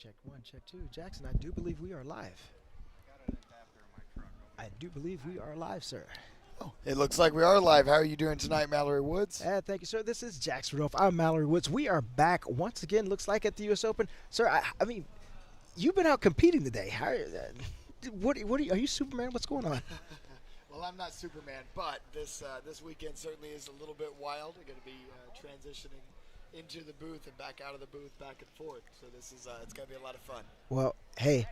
Check one, check two. Jackson, I do believe we are live. I do believe we are live, sir. Oh, it looks like we are live. How are you doing tonight, Mallory Woods? Thank you, sir. This is Jackson Rudolph. I'm Mallory Woods. We are back once again, looks like at the U.S. Open. Sir, I mean, you've been out competing today. How, are you Superman? What's going on? Well, I'm not Superman, but this weekend certainly is a little bit wild. We're going to be transitioning into the booth and back out of the booth, back and forth. So this is it's going to be a lot of fun. Well, hey,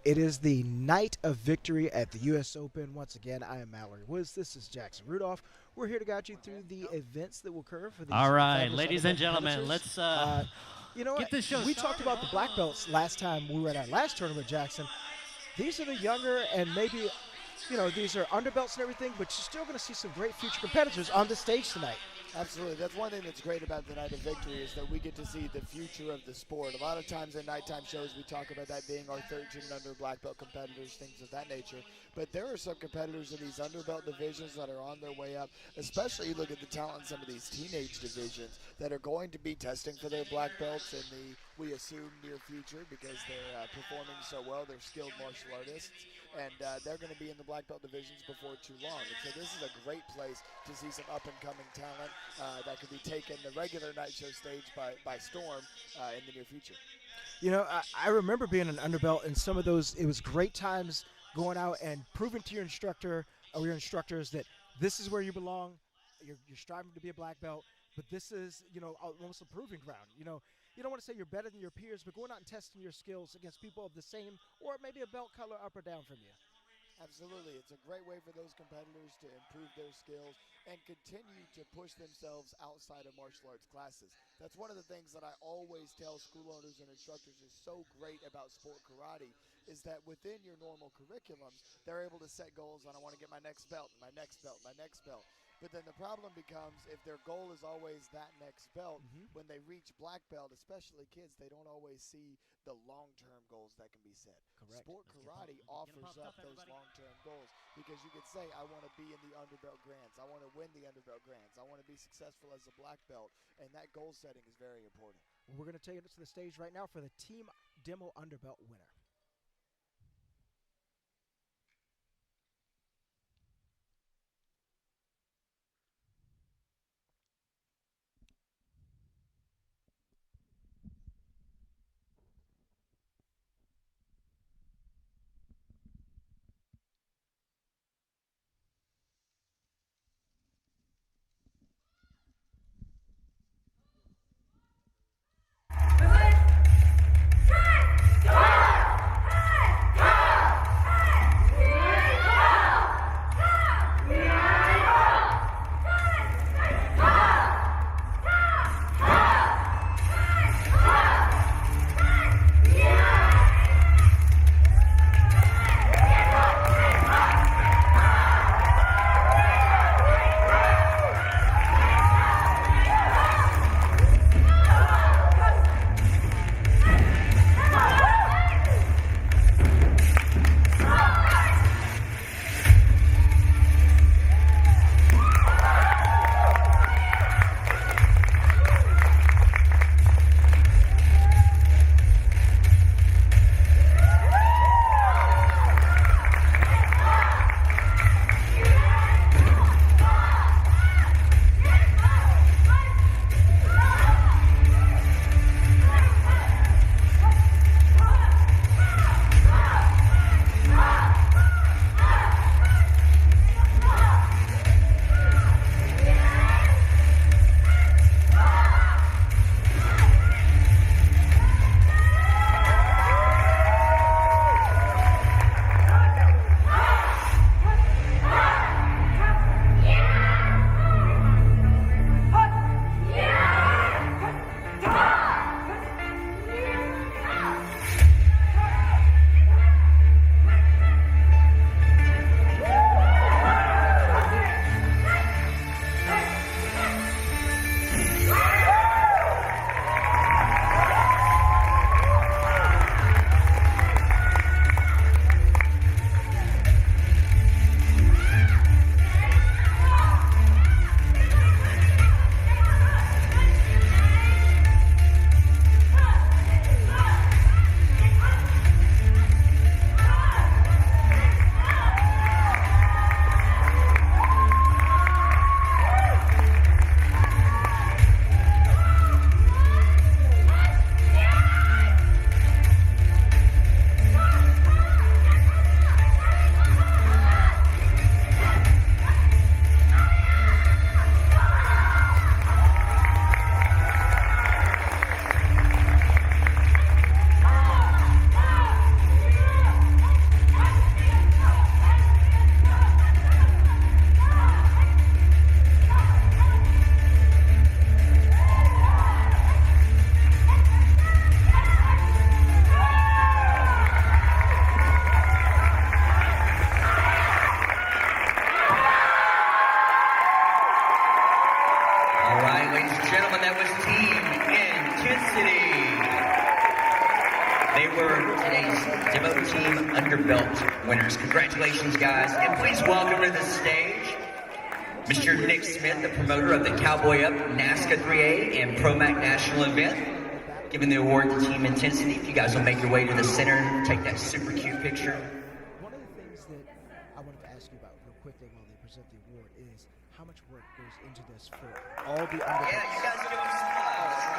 it is the night of victory at the U.S. Open. Once again, I am Mallory Woods. This is Jackson Rudolph. We're here to guide you through the events that will occur for these. All right, ladies and gentlemen, let's you know get this show we started. talked about the black belts last time we were at our last tournament, Jackson. These are the younger and maybe, these are underbelts and everything, but you're still going to see some great future competitors on the stage tonight. Absolutely. That's one thing that's great about the Night of Victory is that we get to see the future of the sport. A lot of times in nighttime shows we talk about that being our 13 and under black belt competitors, things of that nature. But there are some competitors in these underbelt divisions that are on their way up, especially you look at the talent in some of these teenage divisions that are going to be testing for their black belts in the, we assume, near future because they're performing so well. They're skilled martial artists, and they're going to be in the black belt divisions before too long. And so this is a great place to see some up-and-coming talent that could be taking the regular night show stage by storm in the near future. I remember being an underbelt and some of those, it was great times going out and proving to your instructor or your instructors that this is where you belong. You're striving to be a black belt, but this is, almost a proving ground. You don't want to say you're better than your peers, but going out and testing your skills against people of the same or maybe a belt color up or down from you. Absolutely. It's a great way for those competitors to improve their skills and continue to push themselves outside of martial arts classes. That's one of the things that I always tell school owners and instructors is so great about sport karate is that within your normal curriculums, they're able to set goals on I want to get my next belt, my next belt, my next belt. But then the problem becomes if their goal is always that next belt, when they reach black belt, especially kids, they don't always see the long-term goals that can be set. Correct. Sport karate offers up those long-term goals because you could say, I want to be in the underbelt grands. I want to win the underbelt grands. I want to be successful as a black belt. And that goal setting is very important. We're going to take it to the stage right now for the Team Demo Underbelt winner. underbelt winners. Congratulations, guys. And please welcome to the stage Mr. Nick Smith, the promoter of the Cowboy Up NASCA 3A and ProMac National event, giving the award to Team Intensity. If you guys will make your way to the center, take that super cute picture. One of the things that I wanted to ask you about real quickly while they present the award is how much work goes into this for all the underbelts. Yeah, you guys are doing some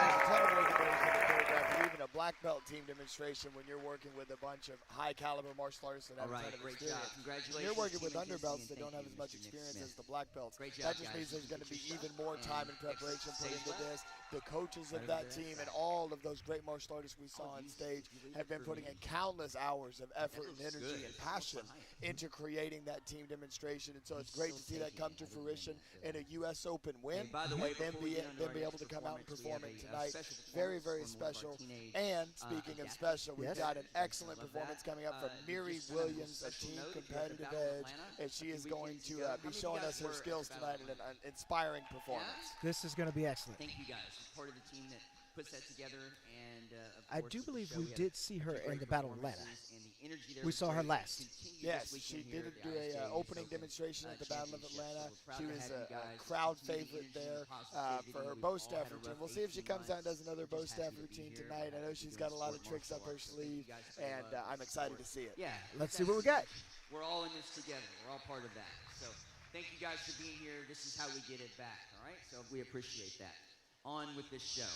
There's a ton of work that goes into choreography, even a black belt team demonstration when you're working with a bunch of high caliber martial artists that have a ton of great experience. job. Congratulations. When you're working with Team underbelts Intensity, that don't have and as much thank you, experience Mr. as the black belts, Great job, that just guys. means there's going to be even more And time and preparation put into this. The coaches of Right that over team there. and all of those great martial artists we saw on stage have been putting in countless hours of effort and looks energy good. and passion into creating that team demonstration. And so it's great to see that come to fruition in a U.S. Open win. Hey, by the way, and then before we be, get into then our be able next to come out and perform performance, it we have a tonight. special Very, performance very from one of our special. teenage, And speaking of adapters. special, we've Yes. got an excellent Love performance that. coming up from We Miri just sent a Williams of special Team note at the Competitive Battle of Edge, Atlanta and she a is few going weekends to ago. How be many of showing you us guys her were skills at Battle tonight of in an inspiring performance. This is going to be excellent. Thank you guys. You're part of the team that puts that together. And of I course, do with the believe show, we had did see her two in great the Battle of Atlanta. performances, and the energy there We was saw her great. last. Continued Yes, this she weekend here did at do the a ISJ's opening Open, demonstration at the Battle of Championship. Atlanta. So we're proud She to was have you a guys. crowd Continue the favorite energy there and positivity. for her We've bow all had a staff routine. rough We'll see if she 18 comes out and does months. another We're bow just staff happy to be routine here. tonight. I know she's got a lot of tricks up her sleeve, and I'm excited to see it. Yeah. Let's see what we got. We're all in this together. We're all part of that. So thank you guys for being here. This is how we get it back, all right? So we appreciate that. On with this show.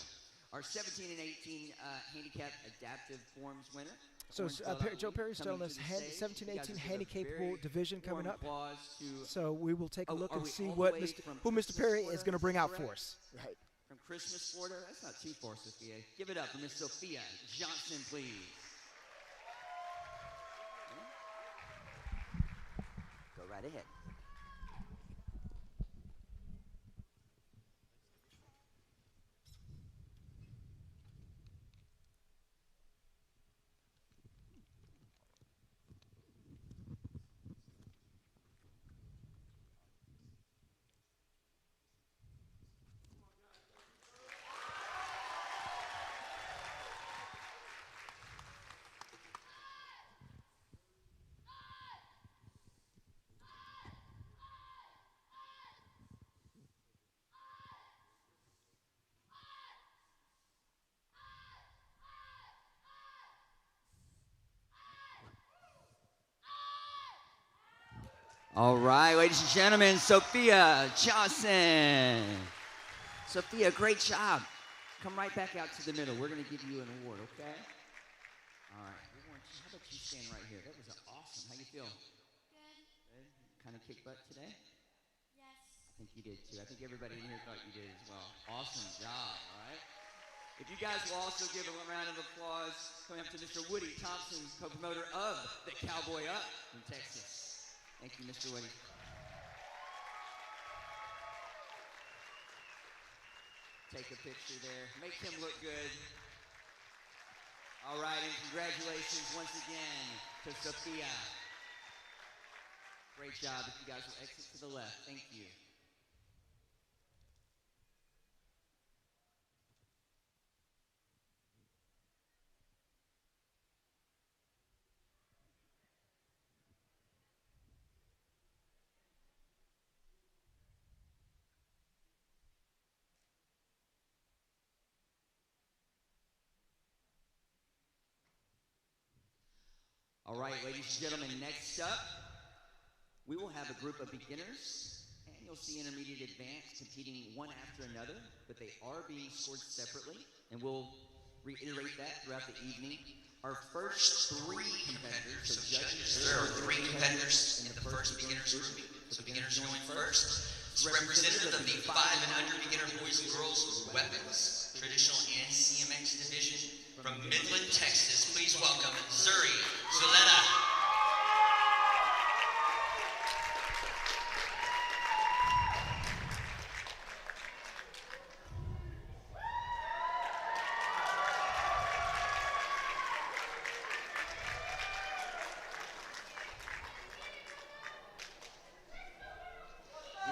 Our 17 and 18 handicap adaptive forms winner. So Joe Perry's telling us 17-18 handicapable division coming up. So we will take a look and see what who Mr. Perry is going to bring out for us. Right. From Christmas, Florida. That's not too far, Sophia. Give it up for Miss Sophia Johnson, please. Go right ahead. All right, ladies and gentlemen, Sophia Johnson. Sophia, great job. Come right back out to the middle. We're going to give you an award, okay? All right. How about you stand right here? That was awesome. How you feel? Good. Kind of kick butt today? Yes. I think you did, too. I think everybody in here thought you did as well. Awesome job, all right? If you guys will also give a round of applause coming up to Mr. Woody Thompson, co-promoter of the Cowboy Up in Texas. Thank you, Mr. Woody. Take a picture there. Make him look good. All right, and congratulations once again to Sophia. Great job. If you guys will exit to the left. Thank you. All right, ladies and gentlemen, next up, we will have a group of beginners, and you'll see intermediate advanced competing one after another, but they are being scored separately, and we'll reiterate that throughout the evening. Our first three competitors, so judges, There are 3 competitors in the first beginners group. So beginners going first. It's representative of the 5 and under beginner boys and girls weapons, traditional and CMX division from Midland, Texas. Please welcome Zuri Zuleta.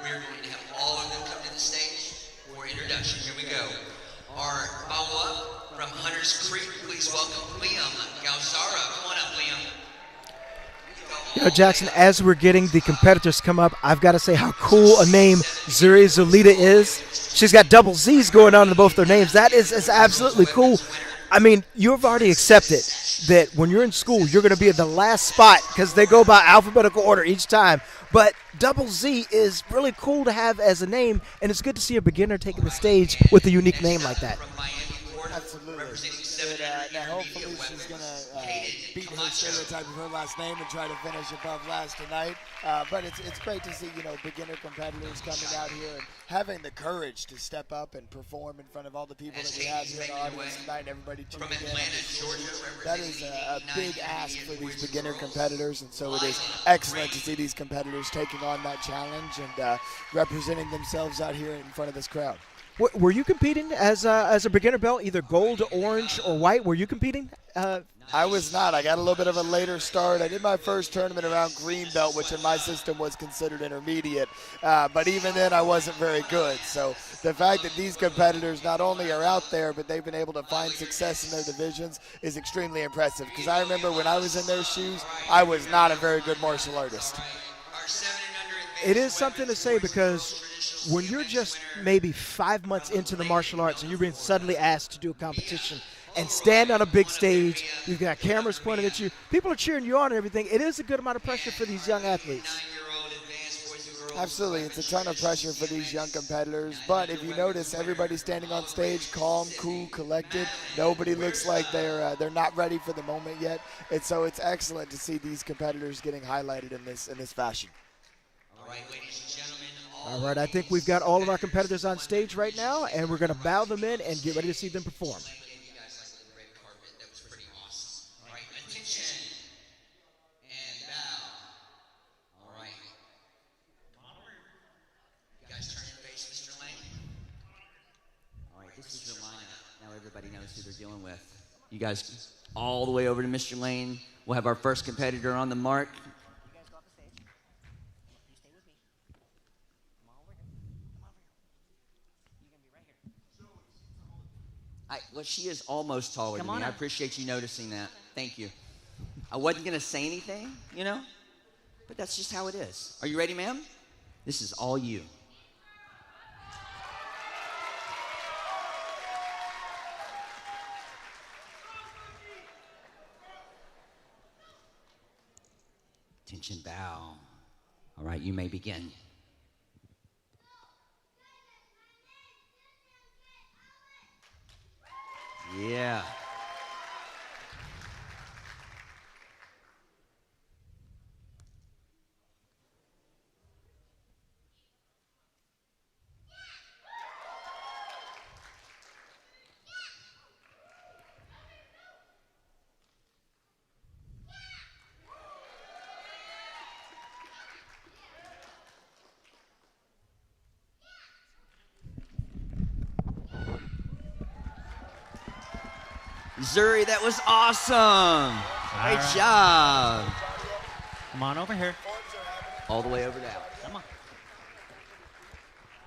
We're going to have all of them come to the stage for introduction. Here we go. Our follow-up from Hunters Creek, please welcome Liam Gauzara. Come on up, Liam. You know, Jackson, as we're getting the competitors come up, I've got to say how cool a name Zuri Zolita is. She's got double Z's going on in both their names. That is absolutely cool. I mean, you've already accepted that when you're in school, you're going to be at the last spot because they go by alphabetical order each time. But Double Z is really cool to have as a name, and it's good to see a beginner taking the stage with a unique name like that. Absolutely. Now hopefully she's going to beat her stereotype of her last name and try to finish above last tonight. But it's great to see, you know, beginner competitors coming out here and having the courage to step up and perform in front of all the people that we have here in the audience tonight and everybody tuning in. That is a big ask for these beginner competitors, and so it is excellent to see these competitors taking on that challenge and representing themselves out here in front of this crowd. Were you competing as a beginner belt, either gold, orange, or white? Were you competing? I was not. I got a little bit of a later start. I did my first tournament around green belt, which in my system was considered intermediate. But even then, I wasn't very good. So the fact that these competitors not only are out there, but they've been able to find success in their divisions is extremely impressive. Because I remember when I was in their shoes, I was not a very good martial artist. It is something to say because when you're just maybe 5 months into the martial arts and you're being suddenly asked to do a competition and stand on a big stage, you've got cameras pointed at you, people are cheering you on and everything, it is a good amount of pressure for these young athletes. Absolutely. It's a ton of pressure for these young competitors. But if you notice, everybody's standing on stage calm, cool, collected. Nobody looks like they're not ready for the moment yet. And so it's excellent to see these competitors getting highlighted in this fashion. All right, ladies and gentlemen. All right, I think we've got all of our competitors on stage right now, and we're going to bow them in and get ready to see them perform. You guys like the red carpet. That was pretty awesome. All right, attention and bow. All right. You guys turn and face Mr. Lane. All right, this is your lineup. Now everybody knows who they're dealing with. You guys all the way over to Mr. Lane. We'll have our first competitor on the mark. Well, she is almost taller than me. I appreciate you noticing that. Thank you. I wasn't going to say anything, you know, but that's just how it is. Are you ready, ma'am? This is all you. Attention, bow. All right, you may begin. Yeah. Zuri, that was awesome. Great job. Come on over here. All the way over there. Come on.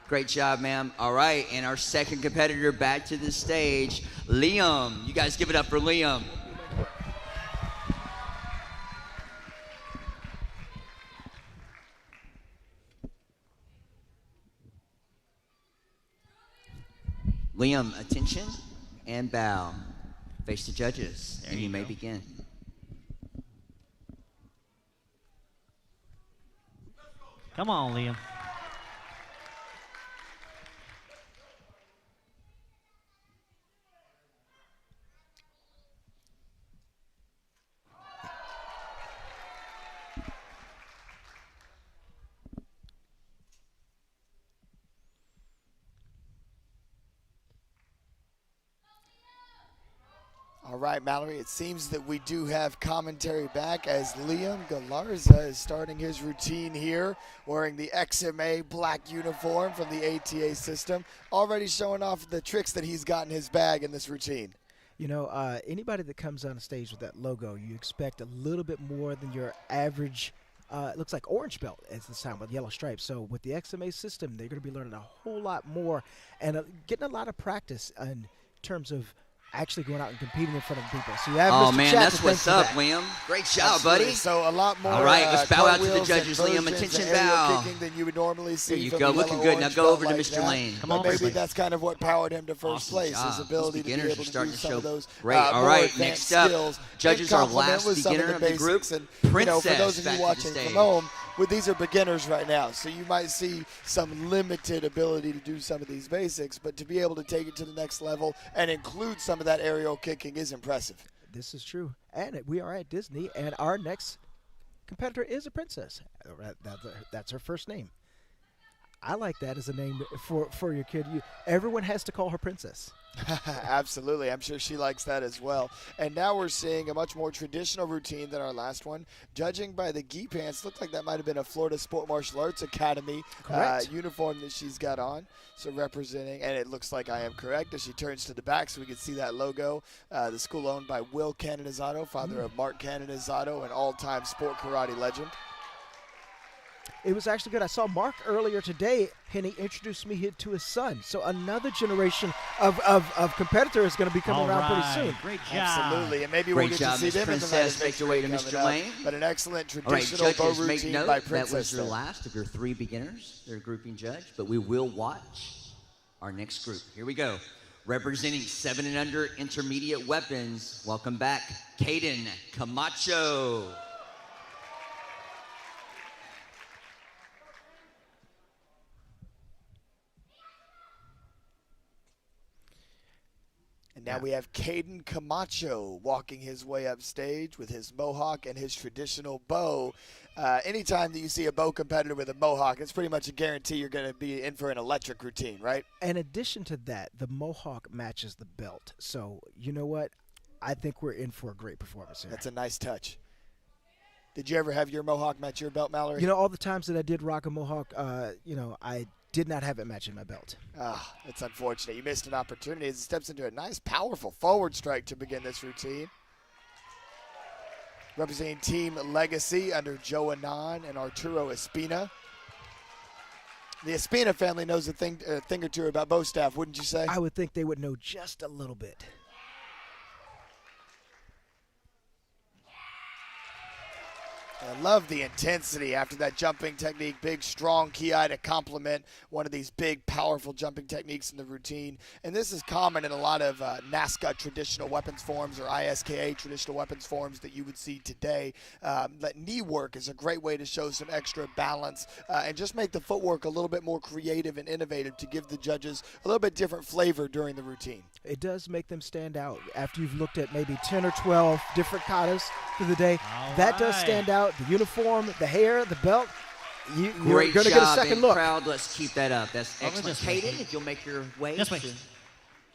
Great job, ma'am. All right, and our second competitor back to the stage, Liam. You guys give it up for Liam. Liam, attention and bow. Face the judges, and you may begin. Come on, Liam. All right, Mallory, it seems that we do have commentary back as Liam Galarza is starting his routine here, wearing the XMA black uniform from the ATA system, already showing off the tricks that he's got in his bag in this routine. You know, anybody that comes on stage with that logo, you expect a little bit more than your average, it looks like orange belt at this time with yellow stripes. So with the XMA system, they're going to be learning a whole lot more and getting a lot of practice in terms of actually going out and competing in front of people. So you have Oh, Mr. man, Chat that's to what's thank for up, that. Liam. Great job, Absolutely. buddy. So a lot more. All right, let's bow out to the cartwheels judges, and Liam. versions Attention, and aerial bow. kicking than you would normally see. There you from go, the looking yellow good. Now orange go belt over to like Mr. that. Lane. Come But on, maybe everybody. that's kind of what powered him to first Awesome place. job. His ability Those to be beginners able are to starting do to some show of those great. All more right, advanced next up, skills. judges, in our complement last with some beginner the of the group, basics. And, Princess, for those of back you to the watching stage. from home, these are beginners right now, so you might see some limited ability to do some of these basics, but to be able to take it to the next level and include some of that aerial kicking is impressive. This is true. And we are at Disney, and our next competitor is a princess. That's her first name. I like that as a name for your kid. Everyone has to call her princess. Absolutely. I'm sure she likes that as well. And now we're seeing a much more traditional routine than our last one. Judging by the gi pants, looked like that might have been a Florida Sport Martial Arts Academy uniform that she's got on. So representing, and it looks like I am correct, as she turns to the back so we can see that logo. The school owned by Will Canonizato, father of Mark Canonizato, an all-time sport karate legend. It was actually good. I saw Mark earlier today, and he introduced me to his son. So another generation of competitors is going to be coming All around right. pretty soon. Great job. Absolutely, and maybe Great we'll get job, to see Miss them in the Princess. night Make your way to coming Mr. up. Lane. But an excellent All right, traditional bow judges, make routine note by that Princess. was your there. last of your 3 beginners. They're grouping judge, but we will watch our next group. Here we go. Representing 7 and under intermediate weapons, welcome back, Caden Camacho. And now we have Caden Camacho walking his way up stage with his mohawk and his traditional bow. Anytime that you see a bow competitor with a mohawk, it's pretty much a guarantee you're going to be in for an electric routine, right? In addition to that, the mohawk matches the belt. So, you know what? I think we're in for a great performance here. That's a nice touch. Did you ever have your mohawk match your belt, Mallory? You know, all the times that I did rock a mohawk, I did not have it matching my belt. It's unfortunate. You missed an opportunity as he steps into a nice, powerful forward strike to begin this routine. Representing Team Legacy under Joe Anon and Arturo Espina. The Espina family knows a thing or two about bow staff, wouldn't you say? I would think they would know just a little bit. I love the intensity after that jumping technique. Big, strong ki to complement one of these big, powerful jumping techniques in the routine. And this is common in a lot of NASCA traditional weapons forms or ISKA traditional weapons forms that you would see today. That knee work is a great way to show some extra balance and just make the footwork a little bit more creative and innovative to give the judges a little bit different flavor during the routine. It does make them stand out. After you've looked at maybe 10 or 12 different katas through the day, that does stand out. The uniform, the hair, the belt, you're Great going to job, get a second and look. crowd, let's keep that up. That's Over excellent. this way. Caden, if you'll make your way. This way. to-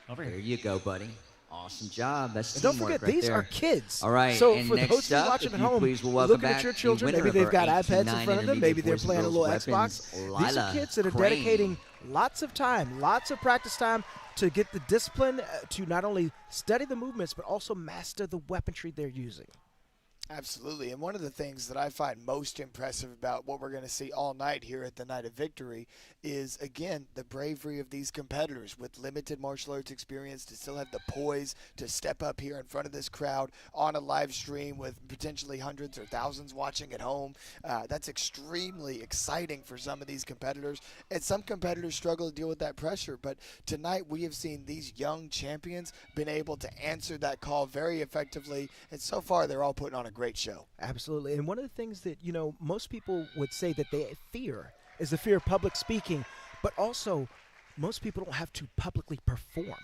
Over There here. you go, buddy. Awesome job. That's And don't teamwork forget, right these there. are kids. All right, So and for next those of you up, watching if at you home, please will welcome looking at back your the children, winner maybe of they've our got 8 to iPads in 9 front of them, maybe intermediate they're boys and playing a girls little weapons, Xbox. These Lila are kids that are Crane. dedicating lots of time, lots of practice time to get the discipline to not only study the movements, but also master the weaponry they're using. Absolutely. And one of the things that I find most impressive about what we're going to see all night here at the Night of Victory is, again, the bravery of these competitors with limited martial arts experience to still have the poise to step up here in front of this crowd on a live stream with potentially hundreds or thousands watching at home. That's extremely exciting for some of these competitors. And some competitors struggle to deal with that pressure. But tonight we have seen these young champions been able to answer that call very effectively. And so far they're all putting on a great show. Absolutely. And one of the things that, most people would say that they fear is the fear of public speaking, but also most people don't have to publicly perform.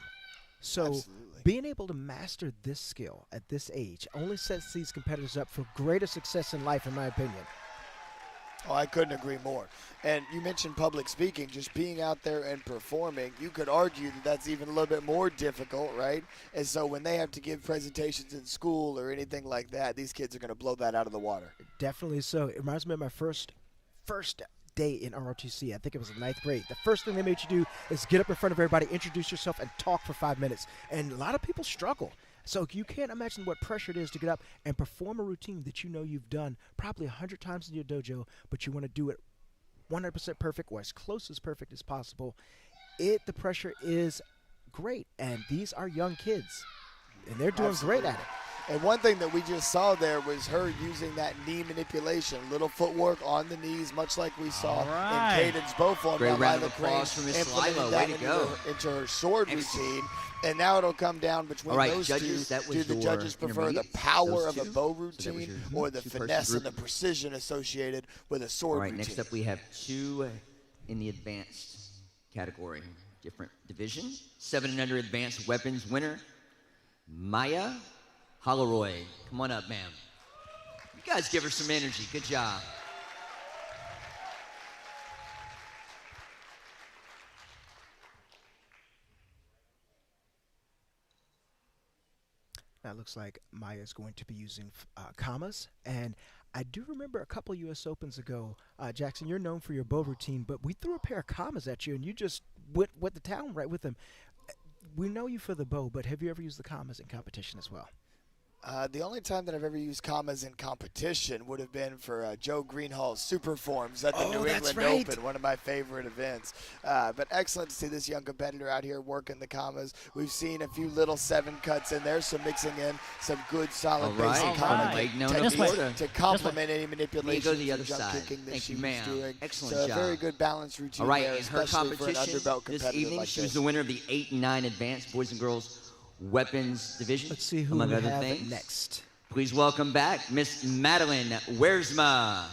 So Absolutely. being able to master this skill at this age only sets these competitors up for greater success in life, in my opinion. Oh, I couldn't agree more. And you mentioned public speaking, just being out there and performing. You could argue that that's even a little bit more difficult, right? And so when they have to give presentations in school or anything like that, these kids are going to blow that out of the water. Definitely so. It reminds me of my first day in ROTC. I think it was in 9th grade. The first thing they made you do is get up in front of everybody, introduce yourself, and talk for 5 minutes. And a lot of people struggle. So you can't imagine what pressure it is to get up and perform a routine that you know you've done probably 100 times in your dojo, but you want to do it 100% perfect or as close as perfect as possible. The pressure is great, and these are young kids. and they're doing Absolutely. great at it. And one thing that we just saw there was her using that knee manipulation, little footwork on the knees, much like we saw All right. in Caden's bow form. Great Now round Lila of applause Crane for Miss implemented Lila. that Way to go. into her sword Excellent. routine. And now it'll come down between All right, those judges, two. that was Do the your judges prefer the intermediates, power those of a two? bow So that was routine your or the two-person finesse and group? the precision associated with a All sword right, routine? next up we have 2 in the advanced category, different division. 7 and under advanced weapons winner, Maya Holleroy. Come on up, ma'am. You guys give her some energy. Good job. Now it looks like Maya is going to be using commas, and I do remember a couple U.S. Opens ago, Jackson, you're known for your bow routine, but we threw a pair of commas at you, and you just went the town right with them. We know you for the bow, but have you ever used the commas in competition as well? The only time that I've ever used commas in competition would have been for Joe Greenhall's Super Forms at the New that's England right. Open, one of my favorite events. But excellent to see this young competitor out here working the commas. We've seen a few little 7 cuts in there, so mixing in some good, solid, All right. basic All comma right. No, This way. techniques to complement any manipulation go to the and other jump side. kicking that Thank she you, was ma'am. doing. Excellent so a job. very good balance routine All right, there, in her especially for an competition underbelt this competitor evening, like she was this. the winner of the 8 and 9 advanced boys and girls weapons division. Let's see who among we other have things. next. Please welcome back Miss Madeline Wersma.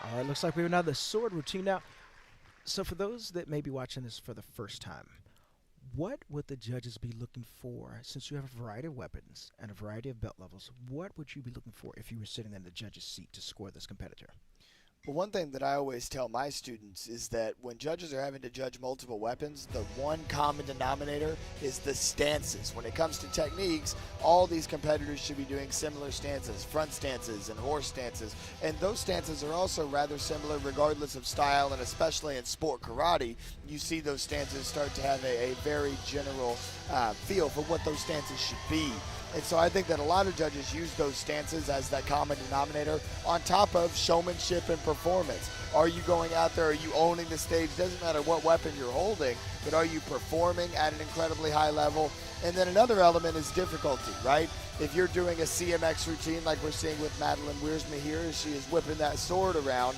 All right, looks like we have now the sword routine. Now, so for those that may be watching this for the first time, what would the judges be looking for? Since you have a variety of weapons and a variety of belt levels, what would you be looking for if you were sitting in the judge's seat to score this competitor? Well, one thing that I always tell my students is that when judges are having to judge multiple weapons, the one common denominator is the stances. When it comes to techniques, all these competitors should be doing similar stances, front stances and horse stances. And those stances are also rather similar regardless of style, and especially in sport karate, you see those stances start to have a very general feel for what those stances should be. And so I think that a lot of judges use those stances as that common denominator on top of showmanship and performance. Are you going out there? Are you owning the stage? Doesn't matter what weapon you're holding, but are you performing at an incredibly high level? And then another element is difficulty, right? If you're doing a CMX routine like we're seeing with Madeline Weersma here as she is whipping that sword around,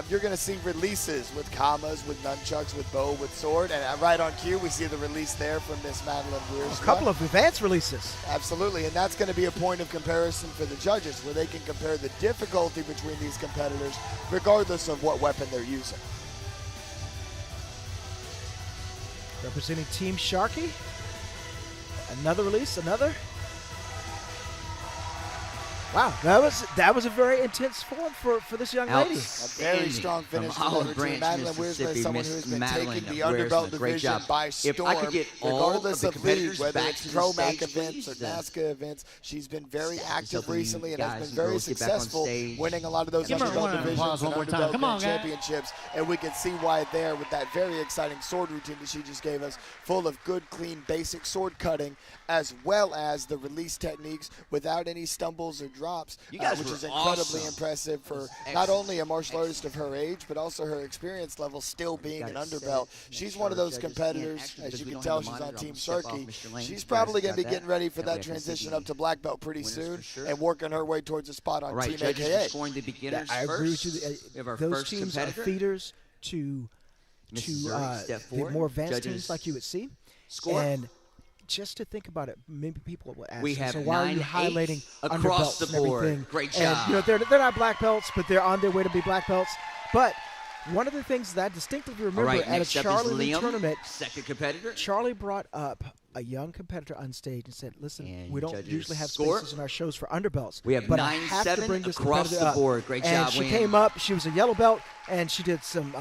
you're going to see releases with commas, with nunchucks, with bow, with sword. And right on cue, we see the release there from Miss Madeline Weersma. A couple of advanced releases. Absolutely, and that's going to be a point of comparison for the judges where they can compare the difficulty between these competitors regardless of what weapon they're using. Representing Team Sharkey. Another release, another. Wow, that was a very intense form for this young lady. A very strong finish from from Olive the Branch, Madeline Weersma Mississippi. is someone Miss who has been Madeline taking the Weersma, underbelt great division job. by If storm. I could get all Regardless of the of league, competitors whether back it's to the Pro Mac stage, events or please, NASCA events, she's been very Just active helping you recently and guys has been and very girls get back on successful, stage. winning a lot of those Give her a underbelt round of divisions applause and one more time. underbelt Come on, grand guys. championships. And we can see why there with that very exciting sword routine that she just gave us, full of good, clean, basic sword cutting, as well as the release techniques without any stumbles or drops, You guys which were is incredibly awesome. impressive for was not excellent. only a martial artist of her age, but also her experience level still being an gotta set underbelt. it, make She's sure one of those judges can't competitors, actually, as because you we can don't tell have a she's on monitor, Team I'm gonna step off Sharkey. Mr. Lane. She's You probably guys going to be got getting that? ready for That way that I can see transition the up to black belt pretty winners soon for sure. and working her way towards a spot on All right, Team judges, we're AKA. scoring the beginners I first. agree with you. We have our Those first teams competitor. are feeders to Mrs. Zuri, step the forward. more advanced Judges teams like you would see. score. And just to think about it, maybe people would ask, We have so why are you 9-8 highlighting across underbelts the and board. everything? Great And, job. you know, they're not black belts, but they're on their way to be black belts. But one of the things that I distinctly All remember right, at a next up is Charlie Lee Liam, tournament, second competitor. Charlie brought up a young competitor on stage and said, listen, And we don't judges usually have score. spaces in our shows for underbelts. We have but I have to 9-7 bring this across competitor the up." board. Great and job, she Liam. came up. She was a yellow belt, and she did some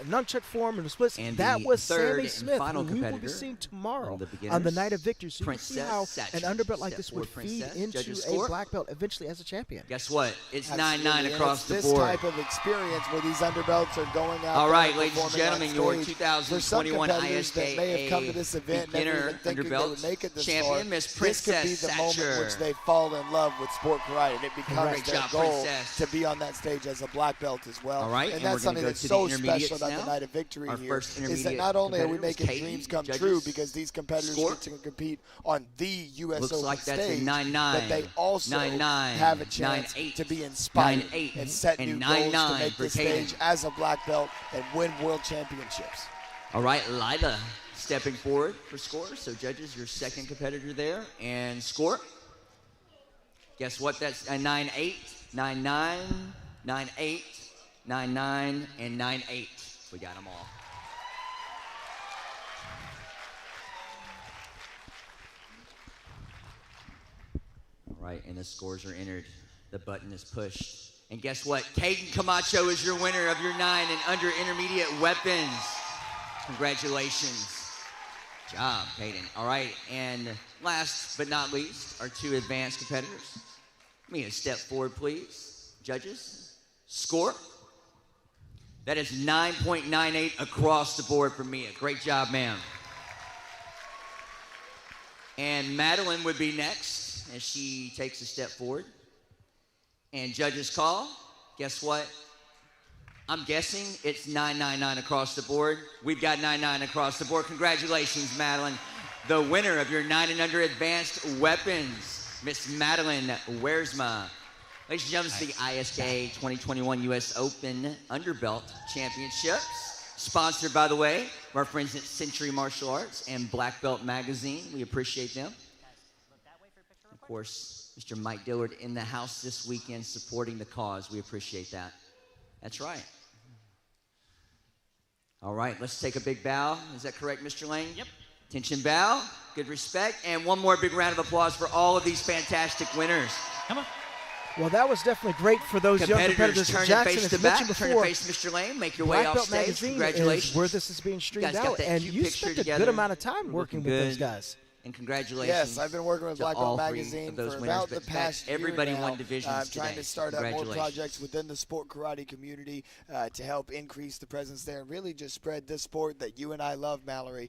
nunchuck form and splits. And that the was third Sammy and Smith, final who we will be competitor seeing tomorrow on the on the beginners, night of victory. So you can see how Princess an Satchel. underbelt like Step this would forward, feed Princess. into Judges a score. black belt eventually as a champion. Guess what? It's 9-9 Absolutely, and across it's the this board. type of experience where these underbelts are going out All there right, and ladies and performing on gentlemen, your stage. For some 2021 competitors that may have come to ISKA this event never beginner even think thinking they would Underbelt make it this champion, far, Miss this could be Princess the moment Thatcher. which they fall in love with sport karate, and it becomes Great their job, goal Princess. to be on that stage as a black belt as well. All right, and and that's we're something gonna go that's to the so intermediates special about now. the Night of Victory Our here first is that intermediate not only are we competitor was making Katie. dreams come Judges, true because these competitors score. get to compete on the U.S. Looks Open like that's a stage, 9-9, but they also 9-9, have a chance 9-8, to be inspired 9-8, and set and new goals to 9-9 make for the Katie. stage as a black belt and win world championships. All right, Lila stepping forward for score. So, judges, your second competitor there. And score. Guess what? That's a 9-8, 9-9, 9-8, 9-9, and 9-8. We got them all. All right, and the scores are entered. The button is pushed. And guess what? Caden Camacho is your winner of your 9 and under intermediate weapons. Congratulations. Good job, Caden. All right, and last but not least, our 2 advanced competitors. Mia, step forward, please. Judges, score. That is 9.98 across the board for Mia. Great job, ma'am. And Madeline would be next as she takes a step forward. And judges call. Guess what? I'm guessing it's 999 across the board. We've got 99 across the board. Congratulations, Madeline. The winner of your 9 and under advanced weapons, Miss Madeline Weersma. Ladies and gentlemen, it's the ISKA 2021 U.S. Open Underbelt Championships. Sponsored, by the way, by our friends at Century Martial Arts and Black Belt Magazine. We appreciate them. Of course, Mr. Mike Dillard in the house this weekend supporting the cause. We appreciate that. That's right. All right, let's take a big bow. Is that correct, Mr. Lane? Yep. Attention bow, good respect, and one more big round of applause for all of these fantastic winners. Come on. Well, that was definitely great for those young competitors. Turn your Jackson, face as to back, mentioned turn your before, face Mr. Lane, make your way Black off Belt stage. Magazine Congratulations. is where this is being streamed guys got out, that and cute you picture spent together. a good amount of time Looking working with those good. guys. And congratulations. Yes, I've been working with to Black all Belt 3 Magazine of those for winners, about the but past year everybody now. won divisions I'm today. trying to start up more Congratulations. projects within the sport karate community to help increase the presence there and really just spread this sport that you and I love, Mallory,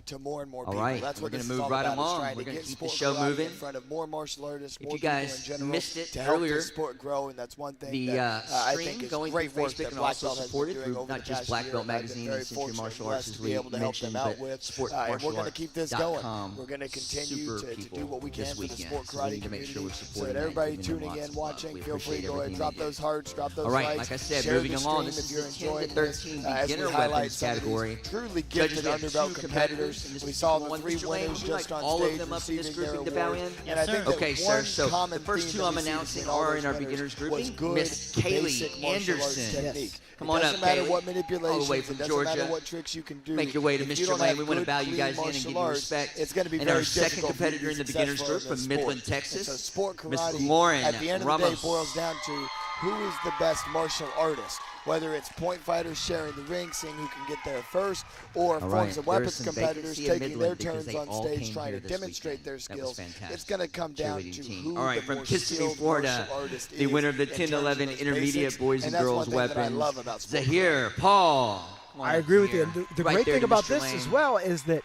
to more and more All people. right, That's we're what gonna this move is all right about, is along. trying We're to gonna get keep the sport show karate moving. in front of more martial artists, If more you people guys in general missed it to help earlier, this sport grow, and that's one thing The that I stream think is going great through work Facebook that and Black also Belt has been supported doing through over not the just past Black year, Belt and I've been Magazine very and Century fortunate Martial and Arts, blessed as to be we able to help them out mentioned, with. but And we're going to keep this going. sportmartialarts.com. We're going to continue Super to people do what we can this for the weekend, sport so we karate need to make sure we're community. So supporting that that, everybody giving them tuning lots in, of love. watching, We feel free appreciate to go ahead and everything drop they do. those hearts, drop those All right, likes. like I said, share moving the along, stream this if is you're the 10 to enjoying 13 this, as we beginner highlight weapons some of these category. truly Judges, gifted we have 2 underbelt competitors competitors. in this We saw the one. 3 Mr. Lane, winners would you just like on all of stage them up in this receiving their grouping to bow awards. in? And I think that Okay, one sir. So common the first theme 2 that I'm we see announcing between all are those in our winners beginners was grouping. good, Miss basic Kaylee martial arts Anderson. technique. Come It on doesn't up, matter Kaylee. what manipulations, All the way from it doesn't Georgia. matter what tricks you can do. Make your way to If Mr. you don't Lane. have We want to good, bow you clean guys in and martial give you arts, respect. it's going to be And very our second difficult to competitor be in the beginners successful group in this from Midland, sport. Texas, And so sport Miss karate, Lauren at the end of the day, Ramos. boils down to who is the best martial artist. Whether it's point fighters sharing the ring, seeing who can get there first, or All forms right, of there is weapons some competitors vacancy in taking their Midland because turns they on all stage came trying here to this demonstrate weekend. their That was skills. fantastic. It's going to come down Cheerleading to team. who All right, the from more Kissimmee, skilled Florida, martial artist the is winner of the in 10 terms of 11 those intermediate basics. boys And and that's one girls thing that I weapons. love about sport. Zahir Paul. Come on I up, agree with you. Zahir. And the Right great there thing to about Mr. this Lane. as well is that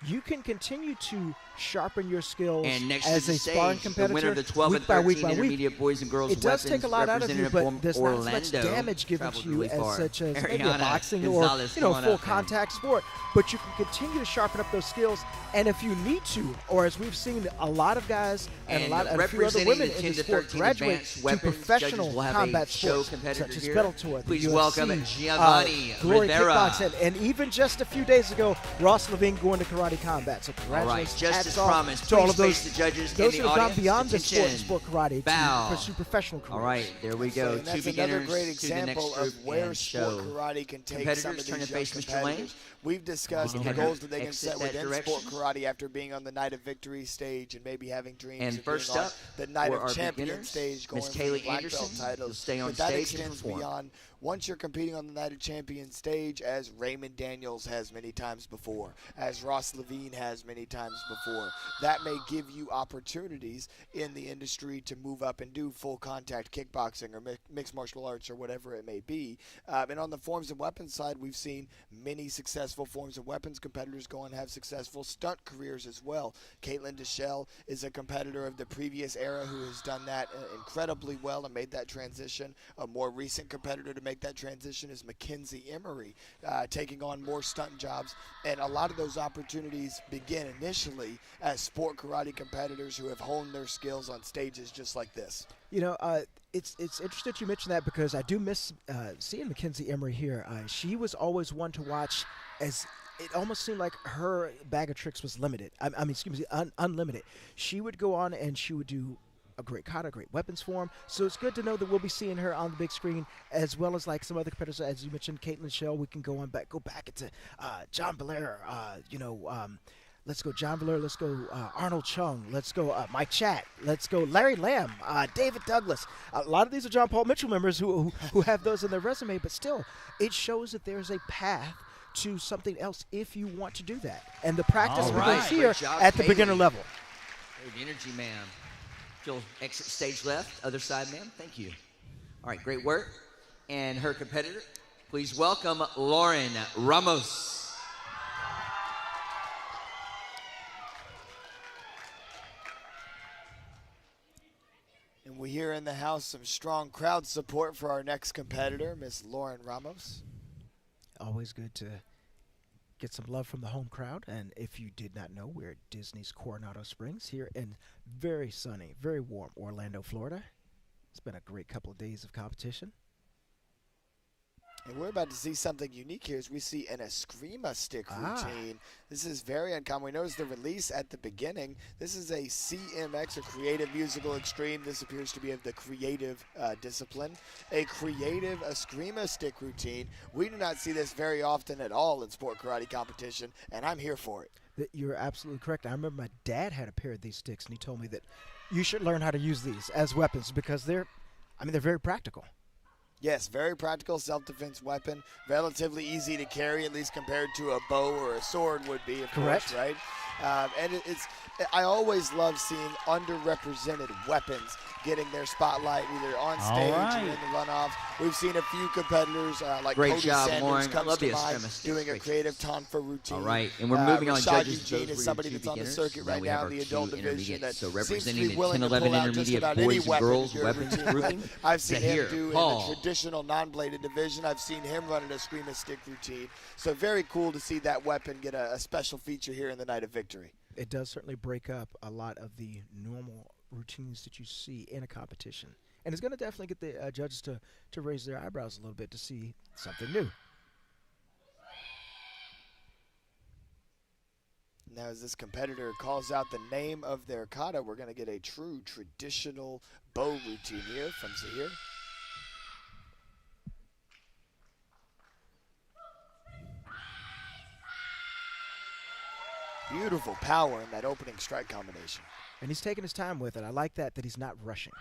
you can continue to sharpen your skills And next as to a the sparring stage, the competitor winner of the 12 week and by 13 week by week. intermediate boys and girls It does weapons, take a lot out of you, representative but there's from not as much Orlando, damage given traveled to you really as far. such as maybe a Ariana boxing Gonzalez, or come on full up, man. contact sport. But you can continue to sharpen up those skills, and if you need to, or as we've seen a lot of guys and a few other representing women the in 10 the to sport 13 graduate advanced to weapons, professional judges will have combat a show sports competitor such as here. Bellator, the Please UFC, welcome Giovanni Glory Rivera. Kickboxing, and even just a few days ago, Ross Levine going to Karate Combat. So All congratulations, right, just hats as off promised, to all please of those, face the judges those in who the have gone audience. beyond the sport and Attention. sport karate Bow. to pursue professional careers. All right, there we go. And Two that's beginners another great to the next example group of where and sport show. karate can take Competitors, some of turn these to young face Mr. competitors. Lane. We've discussed You the can goals that they can exit set that within direction. sport karate after being on the Night of Victory stage and maybe having dreams And of first being on up the Night for of our Champion beginners, stage going Miss for the Kaylee black Anderson. belt titles. You'll stay on but that stage and extends perform. beyond once you're competing on the Night of Champion stage, as Raymond Daniels has many times before, as Ross Levine has many times before. for. That may give you opportunities in the industry to move up and do full contact kickboxing or mixed martial arts or whatever it may be. And on the forms and weapons side, we've seen many successful forms and weapons competitors go and have successful stunt careers as well. Caitlin Deschelle is a competitor of the previous era who has done that incredibly well and made that transition. A more recent competitor to make that transition is Mackenzie Emery, taking on more stunt jobs. And a lot of those opportunities begin initially as sport karate competitors who have honed their skills on stages just like this. You know, it's interesting that you mentioned that because I do miss seeing Mackenzie Emery here. She was always one to watch, as it almost seemed like her bag of tricks was limited. Unlimited. She would go on and she would do a great kata, great weapons form. So it's good to know that we'll be seeing her on the big screen, as well as like some other competitors, as you mentioned, Caitlin Deschelle. We can go back into John Belair. Let's go John Belair. Let's go Arnold Chung. Let's go Mike Chat. Let's go Larry Lamb. David Douglas. A lot of these are John Paul Mitchell members who have those in their resume, but still, it shows that there's a path to something else if you want to do that. And the practice begins here at the beginner level. Great energy, ma'am. She'll exit stage left. Other side, ma'am. Thank you. All right, great work. And her competitor, please welcome Lauren Ramos. And we hear in the house some strong crowd support for our next competitor, Miss Lauren Ramos. Always good to get some love from the home crowd. And if you did not know, we're at Disney's Coronado Springs here in very sunny, very warm Orlando, Florida. It's been a great couple of days of competition. And we're about to see something unique here as we see an Eskrima stick routine. This is very uncommon. We noticed the release at the beginning. This is a CMX, or Creative Musical Extreme. This appears to be of the creative discipline. A creative Eskrima stick routine. We do not see this very often at all in sport karate competition, and I'm here for it. You're absolutely correct. I remember my dad had a pair of these sticks, and he told me that you should learn how to use these as weapons because they're very practical. Yes, very practical self-defense weapon. Relatively easy to carry, at least compared to a bow or a sword would be, of course, right? And I always love seeing underrepresented weapons getting their spotlight either on stage or in the runoff. We've seen a few competitors like Great Cody job, Sanders Lauren. comes to mind Eskrima doing a Great creative Tonfa routine. All right, and we're moving on. Rashad Judges, Eugene those is were somebody your that's two on the beginners. circuit Now right we now have in our the two adult division intermediates. that So seems to representing be the willing 10, to 11 pull out just intermediate about boys any and weapon girls in your weapons routine. grouping. I've seen him Zahir do in Hall. the traditional non-bladed division. I've seen him run an Eskrima stick routine. So very cool to see that weapon get a special feature here in the Night of Victory. It does certainly break up a lot of the normal routines that you see in a competition. And it's going to definitely get the judges to raise their eyebrows a little bit to see something new. Now as this competitor calls out the name of their kata, we're going to get a true traditional bow routine here from Zahir. Beautiful power in that opening strike combination. And he's taking his time with it. I like that he's not rushing.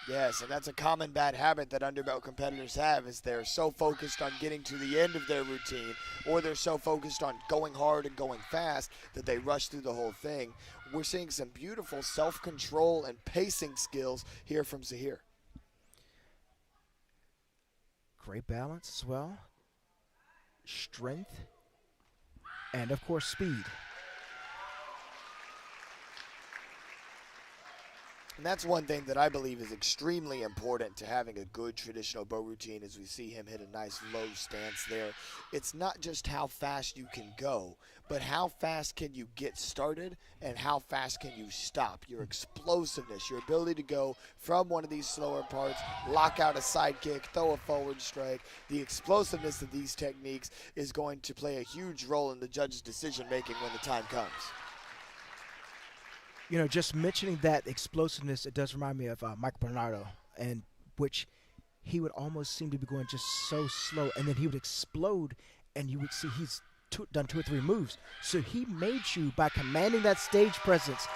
Yes, and that's a common bad habit that underbelt competitors have, is they're so focused on getting to the end of their routine, or they're so focused on going hard and going fast that they rush through the whole thing. We're seeing some beautiful self-control and pacing skills here from Zahir. Great balance as well. Strength. And, of course, speed. And that's one thing that I believe is extremely important to having a good traditional bow routine, as we see him hit a nice low stance there. It's not just how fast you can go, but how fast can you get started and how fast can you stop. Your explosiveness, your ability to go from one of these slower parts, lock out a side kick, throw a forward strike. The explosiveness of these techniques is going to play a huge role in the judge's decision making when the time comes. You know, just mentioning that explosiveness, it does remind me of Mike Bernardo, and which he would almost seem to be going just so slow, and then he would explode, and you would see he's done 2 or 3 moves. So he made you, by commanding that stage presence,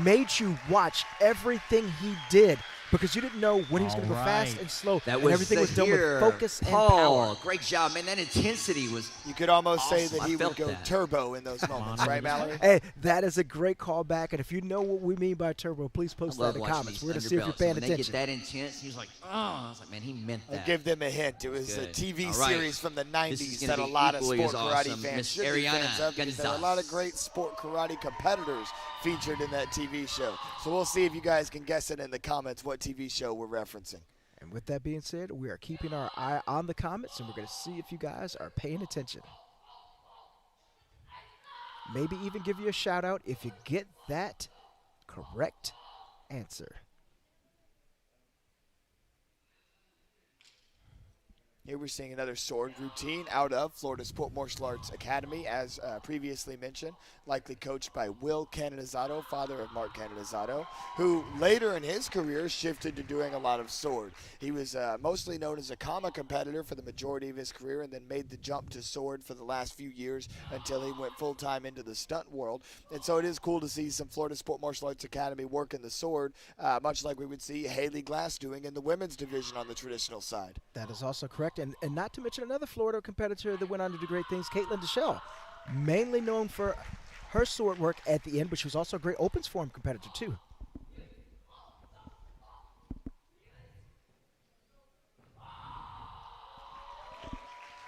made you watch everything he did because you didn't know when he was going to go fast Alright. and slow. That and was everything the was done here. with focus and Paul, power. great job, man. That intensity was You could almost say Awesome. that I he would felt go that. turbo in those moments, right, Mallory? Hey, that is a great callback, and if you know what we mean by turbo, please I post that love in the watching comments. these We're going to see if you're underbelts. paying When attention. they get that intense, he was like, oh. I was like, man, he meant I'll that. give them a hint. It was a Good. TV All right. series from the This is 90s gonna that a be lot of equally sport as karate awesome. fans Miss should be Ariana fans of, because there are a lot of Gonzalez. great sport karate competitors featured in that TV show. So we'll see if you guys can guess it in the comments what TV show we're referencing. And with that being said, we are keeping our eye on the comments, and we're going to see if you guys are paying attention. Maybe even give you a shout out if you get that correct answer. Here we're seeing another sword routine out of Florida Sport Martial Arts Academy, as previously mentioned, likely coached by Will Canonizato, father of Mark Canonizato, who later in his career shifted to doing a lot of sword. He was mostly known as a Kama competitor for the majority of his career, and then made the jump to sword for the last few years until he went full-time into the stunt world. And so it is cool to see some Florida Sport Martial Arts Academy work in the sword, much like we would see Haley Glass doing in the women's division on the traditional side. That is also correct. And not to mention another Florida competitor that went on to do great things, Caitlin Deschelle, mainly known for her sword work at the end, but she was also a great opens form competitor too.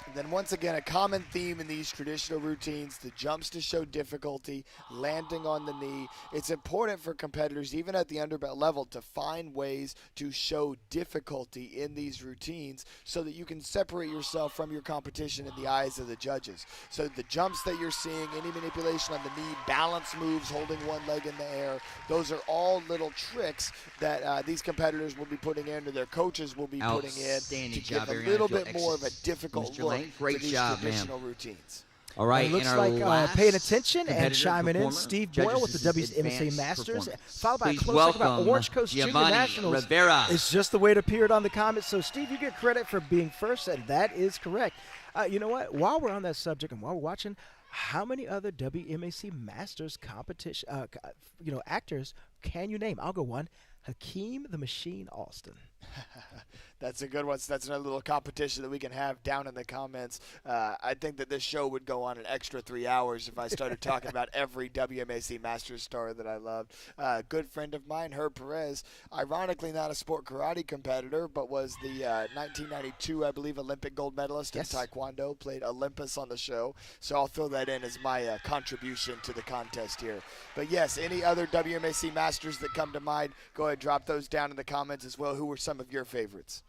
And then once again, a common theme in these traditional routines, the jumps to show difficulty, landing on the knee. It's important for competitors, even at the underbelt level, to find ways to show difficulty in these routines so that you can separate yourself from your competition in the eyes of the judges. So the jumps that you're seeing, any manipulation on the knee, balance moves, holding one leg in the air, those are all little tricks that these competitors will be putting in, or their coaches will be putting in, Outstanding to job, give a Ariana. little Feel bit more of a excellent. difficult Mr. look Lane, great to these job, ma'am. traditional routines. All right, It looks and our like last paying attention and competitor chiming in, performer, Steve judges, Boyle with the this is WMC advanced Masters, performance. followed by a Please close look about welcome Orange Coast Junior Giovanni Nationals. Rivera. It's just the way it appeared on the comments. So, Steve, you get credit for being first, and that is correct. You know what? While we're on that subject and while we're watching, how many other WMAC Masters competition, actors can you name? I'll go one. Hakeem the Machine Austin. That's a good one. So that's another little competition that we can have down in the comments. I think that this show would go on an extra 3 hours if I started talking about every WMAC Masters star that I loved. Good friend of mine, Herb Perez, ironically not a sport karate competitor, but was the 1992, I believe, Olympic gold medalist Yes. in Taekwondo, played Olympus on the show. So I'll throw that in as my contribution to the contest here. But yes, any other WMAC Masters that come to mind, go ahead, drop those down in the comments as well. Who were some of your favorites?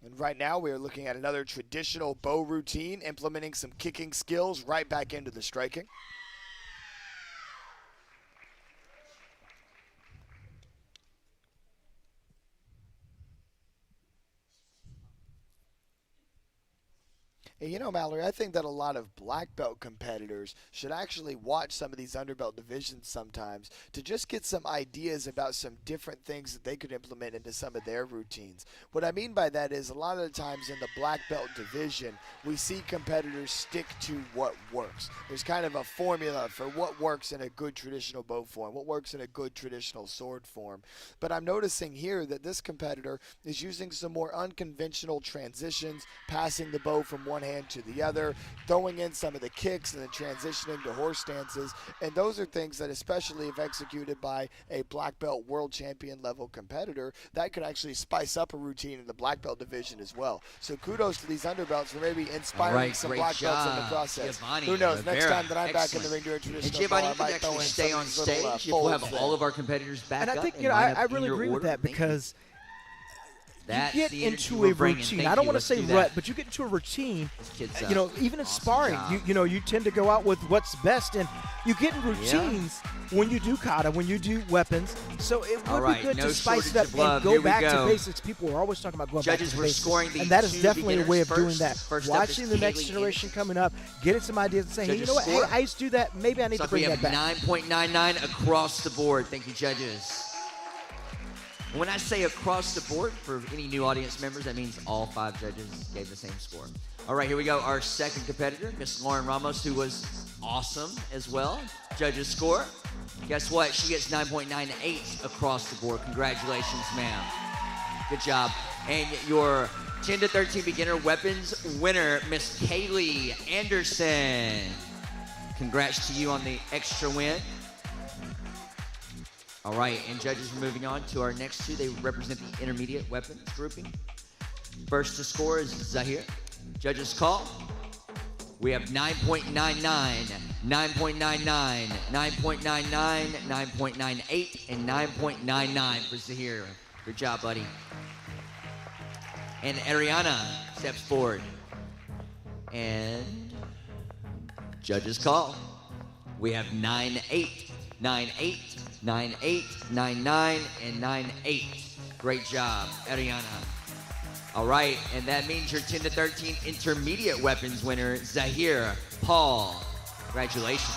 And right now we are looking at another traditional bow routine, implementing some kicking skills right back into the striking. And you know, Mallory, I think that a lot of black belt competitors should actually watch some of these underbelt divisions sometimes to just get some ideas about some different things that they could implement into some of their routines. What I mean by that is a lot of the times in the black belt division, we see competitors stick to what works. There's kind of a formula for what works in a good traditional bow form, what works in a good traditional sword form. But I'm noticing here that this competitor is using some more unconventional transitions, passing the bow from one hand to the other, throwing in some of the kicks and then transitioning to horse stances. And those are things that, especially if executed by a black belt world champion level competitor, that could actually spice up a routine in the black belt division as well. So kudos to these underbelts for maybe inspiring All right, some great black belts in the job, process. Giovanni Who knows, next Rivera. time that I'm back in the Excellent. ring doing And traditional Giovanni, bow, I you can might throw actually in stay some on of these little, stage if we'll have folds there. all of our competitors back And I up think, and line I up in really your agree with order. that Thank you. because That's you get the energy into we're a bringing. routine. Thank I don't you. want to Let's say do that. rut, but you get into a routine. Kids, You know, even in awesome sparring, job. you tend to go out with what's best, and you get in routines when you do kata, when you do weapons. So it All would right, be good no to spice it shortage up of love. and Here go we back to go. basics. People are always talking about going Judges back to were basics, scoring the and that is two definitely a way of beginners doing that. first. First up Watching is the next Kaylee generation Anderson. coming up, getting some ideas, and saying, hey, you Judges know what? Hey, score. I used to do that. Maybe I need So to bring we that have back. 9.99 across the board. Thank you, judges. And when I say across the board, for any new audience members, that means all 5 judges gave the same score. All right, here we go. Our second competitor, Miss Lauren Ramos, who was awesome as well. Judges score. Guess what? She gets 9.98 across the board. Congratulations, ma'am. Good job. And your 10 to 13 beginner weapons winner, Miss Kaylee Anderson. Congrats to you on the extra win. All right, and judges are moving on to our next two. They represent the intermediate weapons grouping. First to score is Zahir. Judges call. We have 9.99, 9.99, 9.99, 9.98, and 9.99 for Zahir. Good job, buddy. And Ariana steps forward. And judges call. We have 9.8, 9.8, 9.8, 9.9, and 9.8. Great job, Ariana. All right, and that means your 10 to 13 intermediate weapons winner, Zahir Paul. Congratulations.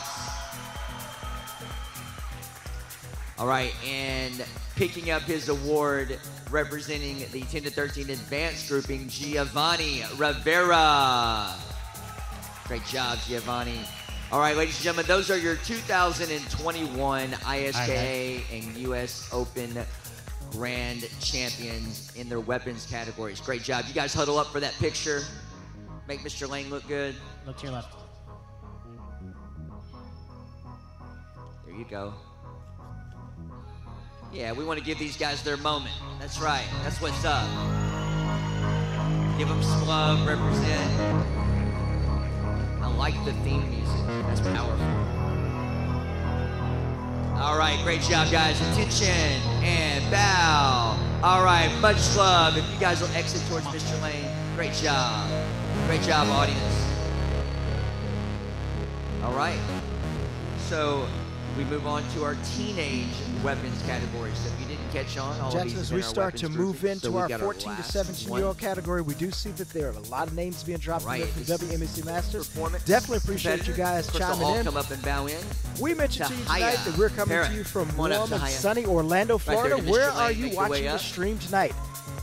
All right, and picking up his award representing the 10 to 13 advanced grouping, Giovanni Rivera. Great job, Giovanni. All right, ladies and gentlemen, those are your 2021 ISKA and US Open Grand Champions in their weapons categories. Great job. You guys huddle up for that picture. Make Mr. Lane look good. Look to your left. There you go. Yeah, we want to give these guys their moment. That's right. That's what's up. Give them some love, represent. I like the theme music. That's powerful. All right, great job, guys. Attention and bow. All right, much love. If you guys will exit towards Mr. Lane, great job. Great job, audience. All right. So we move on to our teenage weapons category. So if you didn't catch on, all Jackson, of these as have we been our start weapons to move grouping. into So our we've got 14 to 17-year-old category, we do see that there are a lot of names being dropped Right, in there from this WMAC Masters. performance Definitely appreciate you competitor. guys First chiming all in. come up and bow in. We mentioned to you Tahaya tonight that we're coming Parrott. to you from Come on up, warm and Tahaya. sunny Orlando, there Florida. to Mr. Where Lane. are you Make your way watching the up. stream tonight?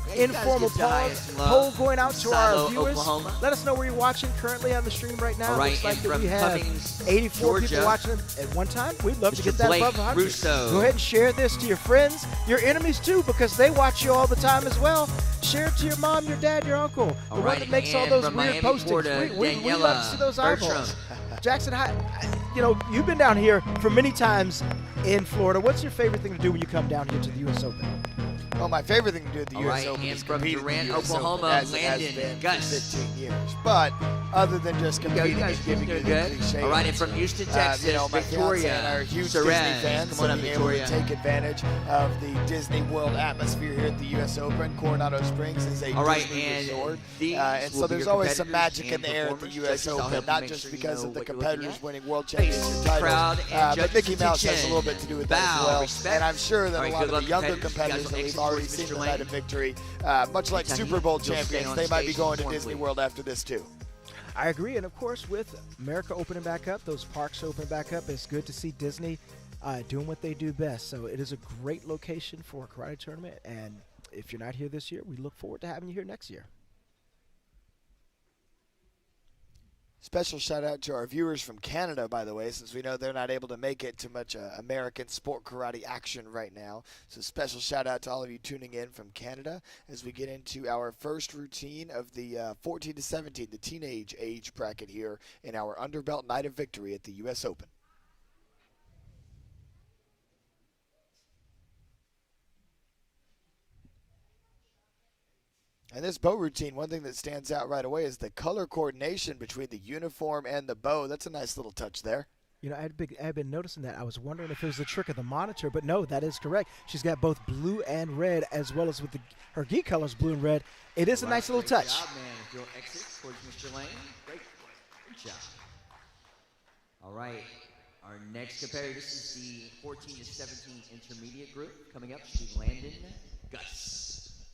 Yeah, you guys Informal give Tahaya pause, some love. poll going out to Silo, our viewers. Oklahoma. Let us know where you're watching currently on the stream right now. All right, Looks like and that from we have Cummings, 84 people Georgia, watching at one time. We'd love to Mr. get that Blake above 100. Russo. Go ahead and share this to your friends, your enemies too, because they watch you all the time as well. Share it to your mom, your dad, your uncle. The All one right, that makes all and those from weird Miami, postings. Florida, We love to see those Bertram. eyeballs. Jackson, you know, you've been down here for many times in Florida. What's your favorite thing to do when you come down here to the U.S. Open? Well, my favorite thing to do at the All U.S. right, Open and is from compete Durant, at the US Oklahoma, Open, as it has Landon been Gus. for 15 years. But other than just You competing guys and giving you doing the good. cliche All right, and answer, from Houston, Texas, you know, my fiance Victoria and I are huge Surratt. Disney fans, Come so on up, being Victoria. able to take advantage of the Disney World atmosphere here at the U.S. Open. Coronado Springs is a All right, Disney and resort, these and will so be there's your always some competitors magic in and the air at the performers. U.S. Judges, I'll Open, help you not make just sure you because know of the what you're looking competitors at. winning world Face championship the crowd titles, and but Mickey judges' Mouse has a attention. little bit to do with that Bow, as well. respect. And I'm sure that All a right, lot good of luck, the younger competitors. You competitors guys that will we've exit already towards seen Mr. the Lane. night of victory, much like Tahia, Super Bowl you'll stay champions, on they might be stage going to formally. Disney World after this too. I agree, and of course, with America opening back up, those parks opening back up, it's good to see Disney doing what they do best. So it is a great location for a karate tournament, and if you're not here this year, we look forward to having you here next year. Special shout out to our viewers from Canada, by the way, since we know they're not able to make it to much American sport karate action right now. So special shout out to all of you tuning in from Canada as we get into our first routine of the 14 to 17, the teenage age bracket here in our Underbelt Night of Victory at the U.S. Open. And this bow routine, one thing that stands out right away is the color coordination between the uniform and the bow. That's a nice little touch there. You know, I'd been noticing that. I was wondering if it was a trick of the monitor, but no, that is correct. She's got both blue and red, as well as with her gi colors, blue and red. It is a nice little touch. Great job, man. If you'll exit towards Mr. Lane, great job. All right, our next competitor, this is the 14 to 17 intermediate group. Coming up, should be Landon Gus.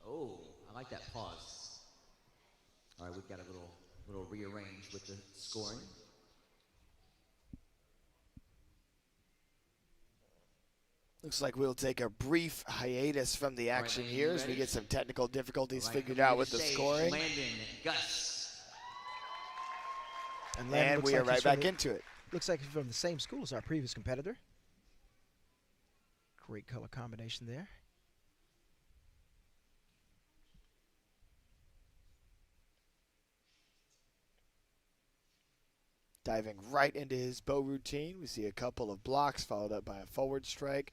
Oh, I like that pause. All right, we've got a little rearrange with the scoring. Looks like we'll take a brief hiatus from the action ladies, here you as we ready? get some technical difficulties Right, figured coming out to with the stage, scoring. Landon Gus. And Landon And looks we are like right he's from back the- into it. Looks like he's from the same school as our previous competitor. Great color combination there. Diving right into his bow routine. We see a couple of blocks followed up by a forward strike.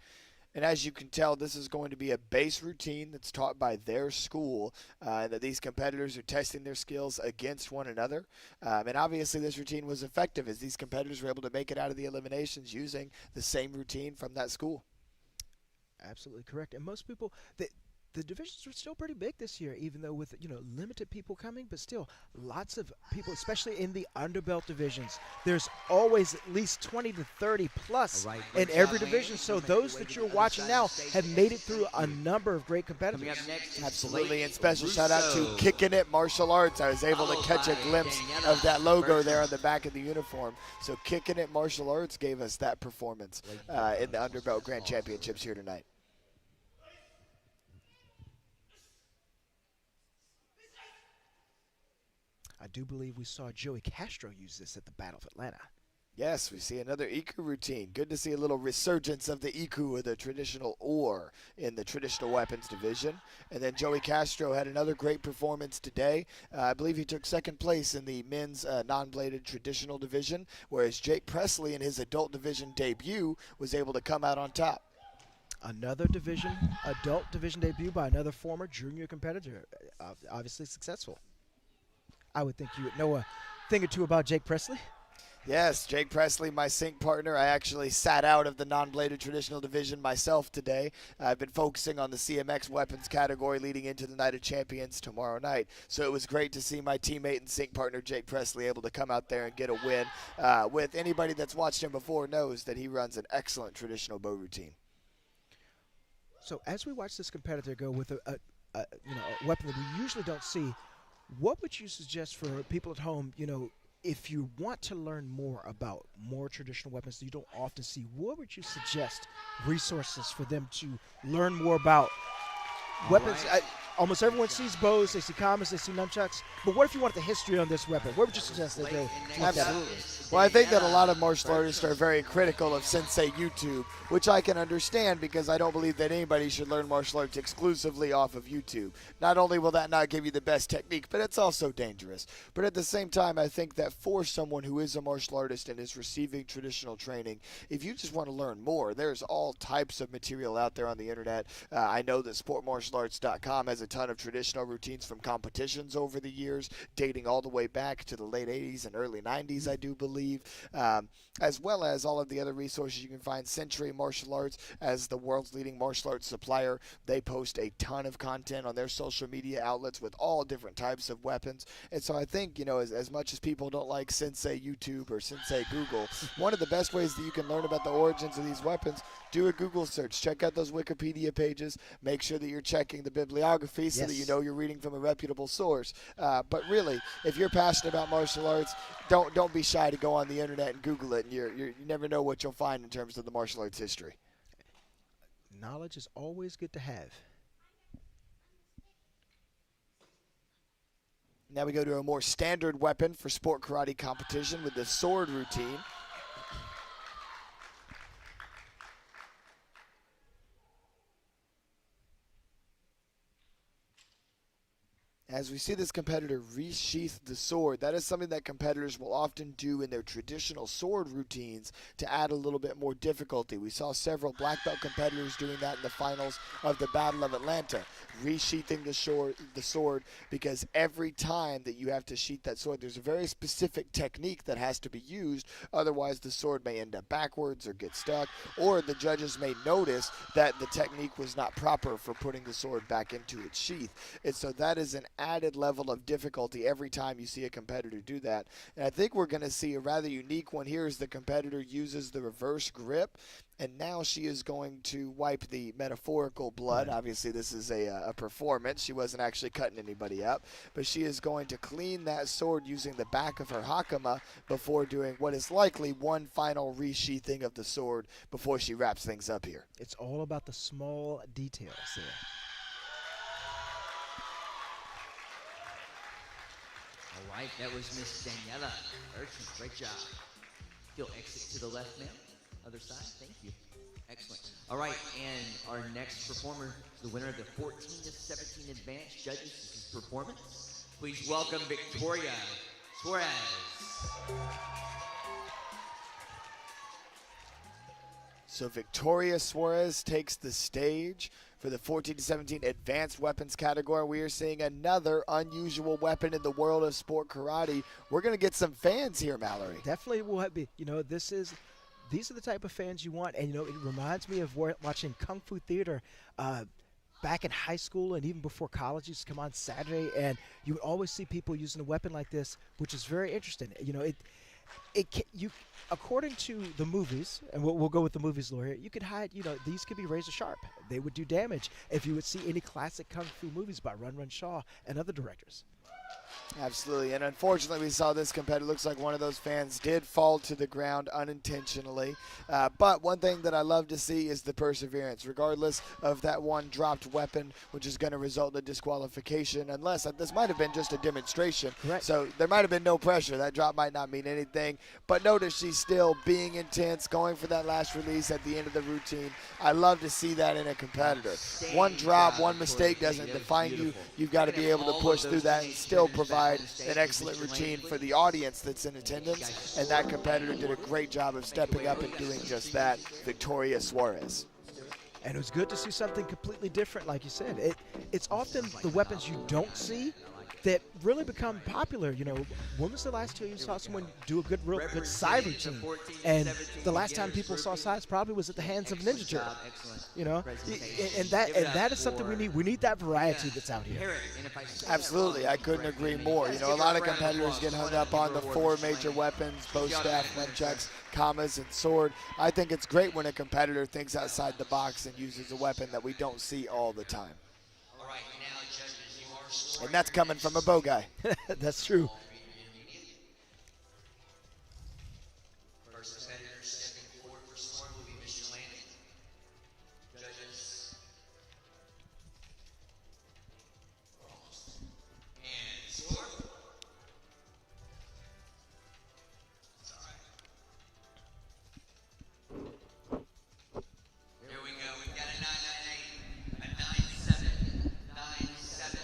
And as you can tell, this is going to be a base routine that's taught by their school, that these competitors are testing their skills against one another. And obviously this routine was effective as these competitors were able to make it out of the eliminations using the same routine from that school. Absolutely correct. And most people, the divisions are still pretty big this year, even though with limited people coming, but still lots of people, especially in the underbelt divisions. There's always at least 20 to 30 plus All right, in great every job, division. Landon. So Make those your way that to you're the other watching side now of the stage. have made it through a number of great competitors. Coming up next is Absolutely, Blake and special shout out to Russo. Kicking It Martial Arts. I was able to Followed catch a by glimpse Daniela of that logo there Bertram. on the back of the uniform. So Kicking It Martial Arts gave us that performance in the Underbelt Grand Championships here tonight. I do believe we saw Joey Castro use this at the Battle of Atlanta. Yes, we see another Iku routine. Good to see a little resurgence of the Iku, or the traditional oar, in the traditional weapons division. And then Joey Castro had another great performance today. I believe he took second place in the men's non-bladed traditional division, whereas Jake Presley in his adult division debut was able to come out on top. Another adult division debut by another former junior competitor, obviously successful. I would think you would know a thing or two about Jake Presley. Yes, Jake Presley, my sync partner. I actually sat out of the non-bladed traditional division myself today. I've been focusing on the CMX weapons category leading into the Night of Champions tomorrow night. So it was great to see my teammate and sync partner Jake Presley able to come out there and get a win. With anybody that's watched him before knows that he runs an excellent traditional bow routine. So as we watch this competitor go with a weapon that we usually don't see, what would you suggest for people at home, if you want to learn more about more traditional weapons that you don't often see, what would you suggest resources for them to learn more about weapons? right. Almost everyone sees bows, they see commas, they see nunchucks, but what if you want the history on this weapon? What would you suggest they go? Absolutely. Well, I think that a lot of martial artists are very critical of Sensei YouTube, which I can understand because I don't believe that anybody should learn martial arts exclusively off of YouTube. Not only will that not give you the best technique, but it's also dangerous. But at the same time, I think that for someone who is a martial artist and is receiving traditional training, if you just want to learn more, there's all types of material out there on the internet. I know that sportmartialarts.com has a ton of traditional routines from competitions over the years, dating all the way back to the late 80s and early 90s, I do believe, as well as all of the other resources you can find. Century Martial Arts, as the world's leading martial arts supplier, they post a ton of content on their social media outlets with all different types of weapons. And so I think, as much as people don't like Sensei YouTube or Sensei Google, one of the best ways that you can learn about the origins of these weapons, do a Google search. Check out those Wikipedia pages. Make sure that you're checking the bibliography so that you know you're reading from a reputable source. But really, if you're passionate about martial arts, don't be shy to go on the internet and Google it. And you never know what you'll find in terms of the martial arts history. Knowledge is always good to have. Now we go to a more standard weapon for sport karate competition with the sword routine. As we see this competitor resheath the sword, that is something that competitors will often do in their traditional sword routines to add a little bit more difficulty. We saw several black belt competitors doing that in the finals of the Battle of Atlanta, resheathing the sword, because every time that you have to sheath that sword, there's a very specific technique that has to be used. Otherwise, the sword may end up backwards or get stuck, or the judges may notice that the technique was not proper for putting the sword back into its sheath. And so that is an added level of difficulty every time you see a competitor do that. And I think we're going to see a rather unique one here as the competitor uses the reverse grip. And now she is going to wipe the metaphorical blood. Right. Obviously, this is a performance. She wasn't actually cutting anybody up. But she is going to clean that sword using the back of her hakama before doing what is likely one final resheathing of the sword before she wraps things up here. It's all about the small details there. All right, that was Miss Daniela Urchin. Great job. You'll exit to the left, ma'am. Other side, thank you. Excellent. All right, and our next performer is the winner of the 14 to 17 advanced judges. This is performance. Please welcome Victoria Suarez. So Victoria Suarez takes the stage for the 14 to 17 advanced weapons category. We are seeing another unusual weapon in the world of sport karate. We're going to get some fans here, Mallory. Definitely will be. These are the type of fans you want, and it reminds me of watching Kung Fu Theater back in high school and even before college. Used to come on Saturday, and you would always see people using a weapon like this, which is very interesting. According to the movies, and we'll go with the movies, Laura, you could hide. These could be razor sharp. They would do damage if you would see any classic Kung Fu movies by Run Run Shaw and other directors. Absolutely, and unfortunately we saw this competitor. Looks like one of those fans did fall to the ground unintentionally. But one thing that I love to see is the perseverance, regardless of that one dropped weapon, which is going to result in a disqualification, unless this might have been just a demonstration. Correct. So there might have been no pressure. That drop might not mean anything. But notice she's still being intense, going for that last release at the end of the routine. I love to see that in a competitor. One drop, one mistake doesn't define you. You've got to be able to push through that and still provide an excellent routine for the audience that's in attendance, and that competitor did a great job of stepping up and doing just that. Victoria Suarez. And it was good to see something completely different, like you said. It's often the weapons you don't see that really become popular. When was the last time you saw someone do a real good side routine? And the last time people saw sides probably was at the hands of Ninja Turtle. And that is something we need. We need that variety that's out here. Absolutely, I couldn't agree more. A lot of competitors get hung up on the four major weapons: bow staff, nunchucks, kamas, and sword. I think it's great when a competitor thinks outside the box and uses a weapon that we don't see all the time. And that's coming from a bow guy. That's true. First competitor stepping forward for scoring will be Mr. Landing. Judges. And score. It's all right. Here we go. We've got a 998, a 97, 97,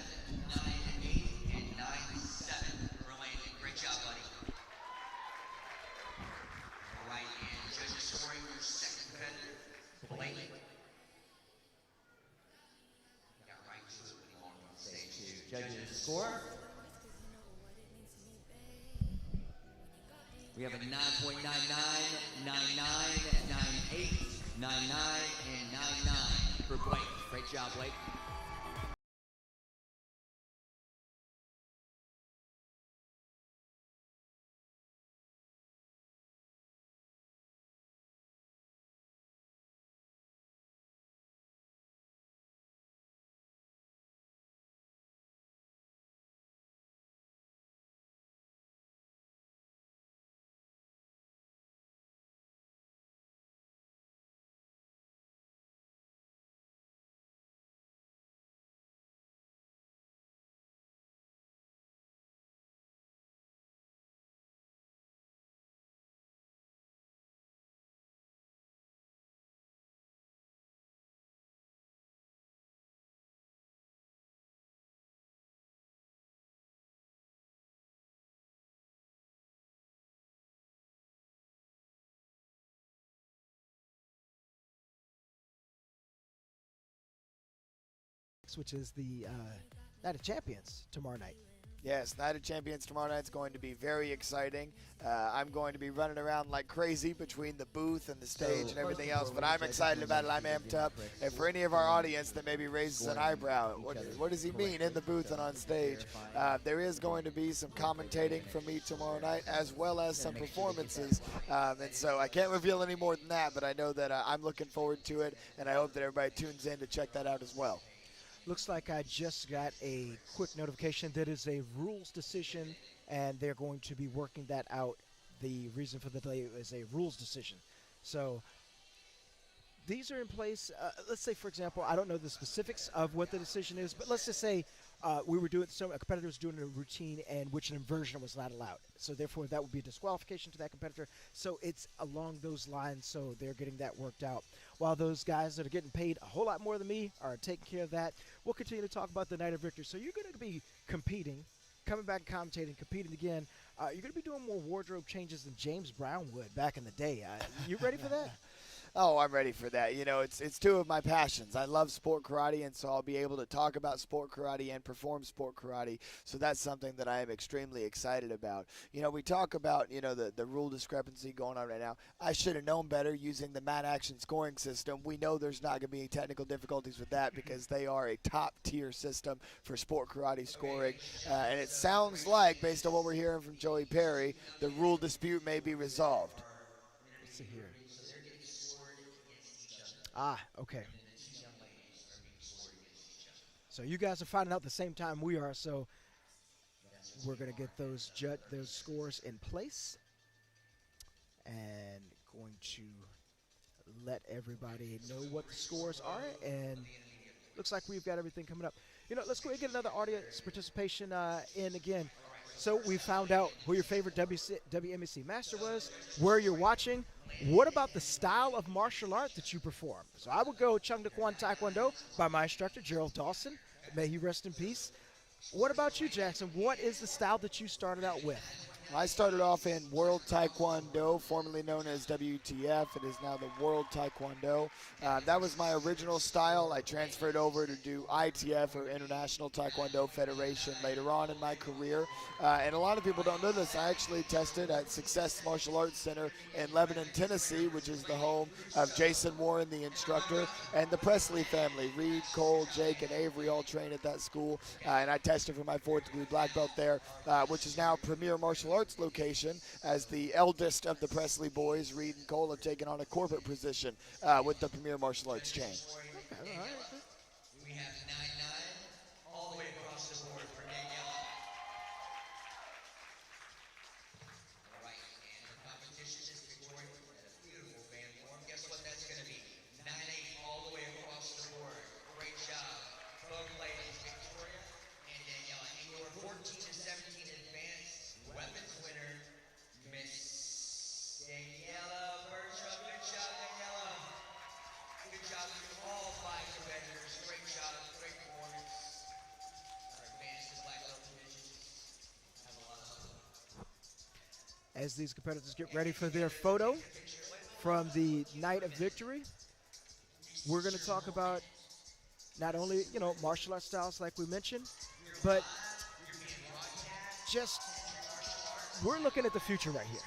98, and 97 for Landing. Great job, buddy. All right, and judges scoring your second competitor, Blake. Got right to it when he walked on stage too. Judges score. We have a 9.99, 99, 98, 99, and 99 for Blake. Great job, Blake. Which is the Night of Champions tomorrow night. Yes, Night of Champions tomorrow night is going to be very exciting. I'm going to be running around like crazy between the booth and the stage and everything else, but I'm excited about it. I'm amped up. And for any of our audience that maybe raises an eyebrow, what does he mean in the booth and on stage? There is going to be some commentating from me tomorrow night, as well as some performances. And so I can't reveal any more than that, but I know that I'm looking forward to it, and I hope that everybody tunes in to check that out as well. Looks like I just got a quick notification that is a rules decision, and they're going to be working that out. The reason for the delay is a rules decision. So these are in place. Let's say, for example, I don't know the specifics of what the decision is, but let's just say a competitor was doing a routine in which an inversion was not allowed. So therefore, that would be a disqualification to that competitor. So it's along those lines. So they're getting that worked out. While those guys that are getting paid a whole lot more than me are taking care of that, we'll continue to talk about the Night of Victory. So you're going to be competing, coming back and commentating, competing again. You're going to be doing more wardrobe changes than James Brown would back in the day. You ready for that? Oh, I'm ready for that. You know, it's two of my passions. I love sport karate, and so I'll be able to talk about sport karate and perform sport karate. So that's something that I am extremely excited about. You know, we talk about, the rule discrepancy going on right now. I should have known better using the Mat Action scoring system. We know there's not going to be any technical difficulties with that because they are a top-tier system for sport karate scoring. And it sounds like, based on what we're hearing from Joey Perry, the rule dispute may be resolved. Let's see here. Okay. So you guys are finding out the same time we are, so we're going to get those scores in place and going to let everybody know what the scores are, and looks like we've got everything coming up. Let's go ahead and get another audience participation in again. So we found out who your favorite WMEC master was, where you're watching. What about the style of martial art that you perform? So I would go Chung Duk Kwan Taekwondo by my instructor, Gerald Dawson. May he rest in peace. What about you, Jackson? What is the style that you started out with? I started off in World Taekwondo, formerly known as WTF. It is now the World Taekwondo. That was my original style. I transferred over to do ITF, or International Taekwondo Federation, later on in my career. And a lot of people don't know this. I actually tested at Success Martial Arts Center in Lebanon, Tennessee, which is the home of Jason Warren, the instructor, and the Presley family. Reed, Cole, Jake, and Avery all train at that school. And I tested for my 4th degree black belt there, which is now Premier Martial Arts location, as the eldest of the Presley boys, Reed and Cole, have taken on a corporate position with the Premier Martial Arts chain. Okay, all right. We have 9-9 all the way across the board for Daniela. All right, and the competition is Victoria with a beautiful fan form. Guess what that's going to be? 9-8 all the way across the board. Great job, both ladies, Victoria and Daniela. And your 14-17 advanced weapons winner, Miss Daniela Bertram. Good job, Daniela. Good job to all 5 competitors. Great job, great performance. Our advanced black belt divisions have a lot of hope. As these competitors get ready for their photo from the Night of Victory, we're going to talk about not only, martial art styles like we mentioned, but just we're looking at the future right here.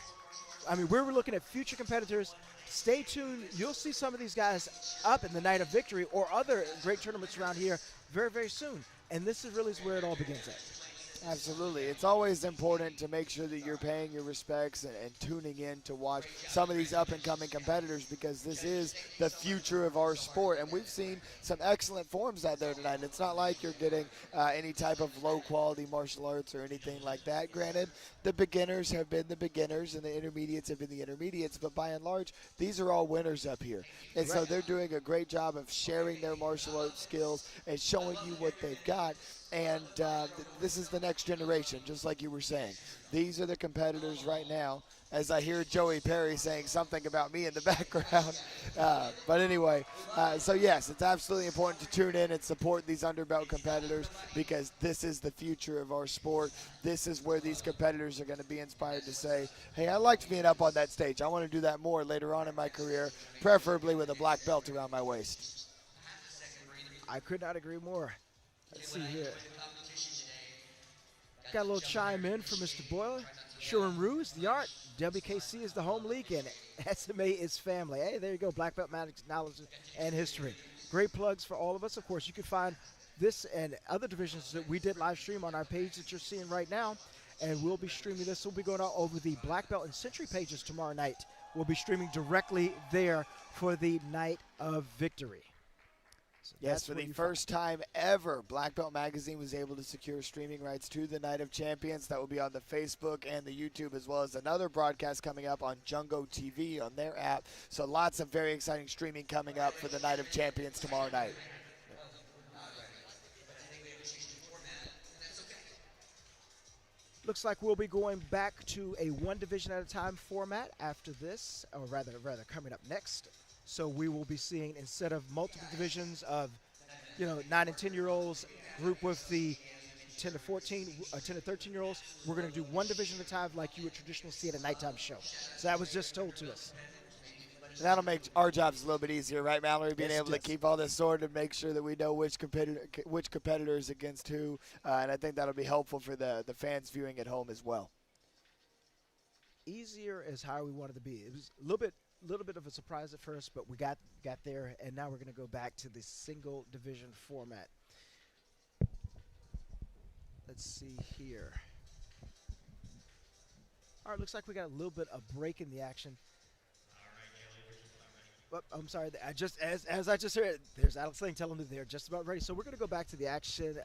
I mean, we're looking at future competitors. Stay tuned. You'll see some of these guys up in the Night of Victory or other great tournaments around here very, very soon. And this is really where it all begins at. Absolutely. It's always important to make sure that you're paying your respects and tuning in to watch some of these up-and-coming competitors, because this is the future of our sport. And we've seen some excellent forms out there tonight. It's not like you're getting any type of low-quality martial arts or anything like that. Granted, the beginners have been the beginners and the intermediates have been the intermediates, but by and large, these are all winners up here. And so they're doing a great job of sharing their martial arts skills and showing you what they've got. And this is the next generation, just like you were saying. These are the competitors right now, as I hear Joey Perry saying something about me in the background. But anyway, so yes, it's absolutely important to tune in and support these underbelt competitors, because this is the future of our sport. This is where these competitors are going to be inspired to say, hey, I liked being up on that stage. I want to do that more later on in my career, preferably with a black belt around my waist. I could not agree more. Let's see here. Got a little chime in from Mr. Boiler. Sherwin Rue is the art. WKC is the home league, and SMA is family. Hey, there you go. Black Belt knowledge and history. Great plugs for all of us. Of course, you can find this and other divisions that we did live stream on our page that you're seeing right now. And we'll be streaming this. We'll be going out over the Black Belt and Century pages tomorrow night. We'll be streaming directly there for the Night of Victory. So yes, for the first time ever, Black Belt Magazine was able to secure streaming rights to the Night of Champions. That will be on the Facebook and the YouTube, as well as another broadcast coming up on Jungo TV on their app. So lots of very exciting streaming coming up for the Night of Champions tomorrow night. Looks like we'll be going back to a one division at a time format after this, or rather coming up next. So we will be seeing, instead of multiple divisions of, 9 and 10-year-olds group with the 10 to 14, 10 to 13-year-olds, we're going to do one division at a time like you would traditionally see at a nighttime show. So that was just told to us. That'll make our jobs a little bit easier, right, Mallory? Being Yes, able to keep all this sorted and make sure that we know which competitors against who, and I think that'll be helpful for the fans viewing at home as well. Easier is how we wanted to be. It was a little bit of a surprise at first, but we got there, and now we're going to go back to the single division format. Let's see here. All right, looks like we got a little bit of break in the action. But I'm sorry, as I just heard, there's Alex Lang telling me they're just about ready. So we're going to go back to the action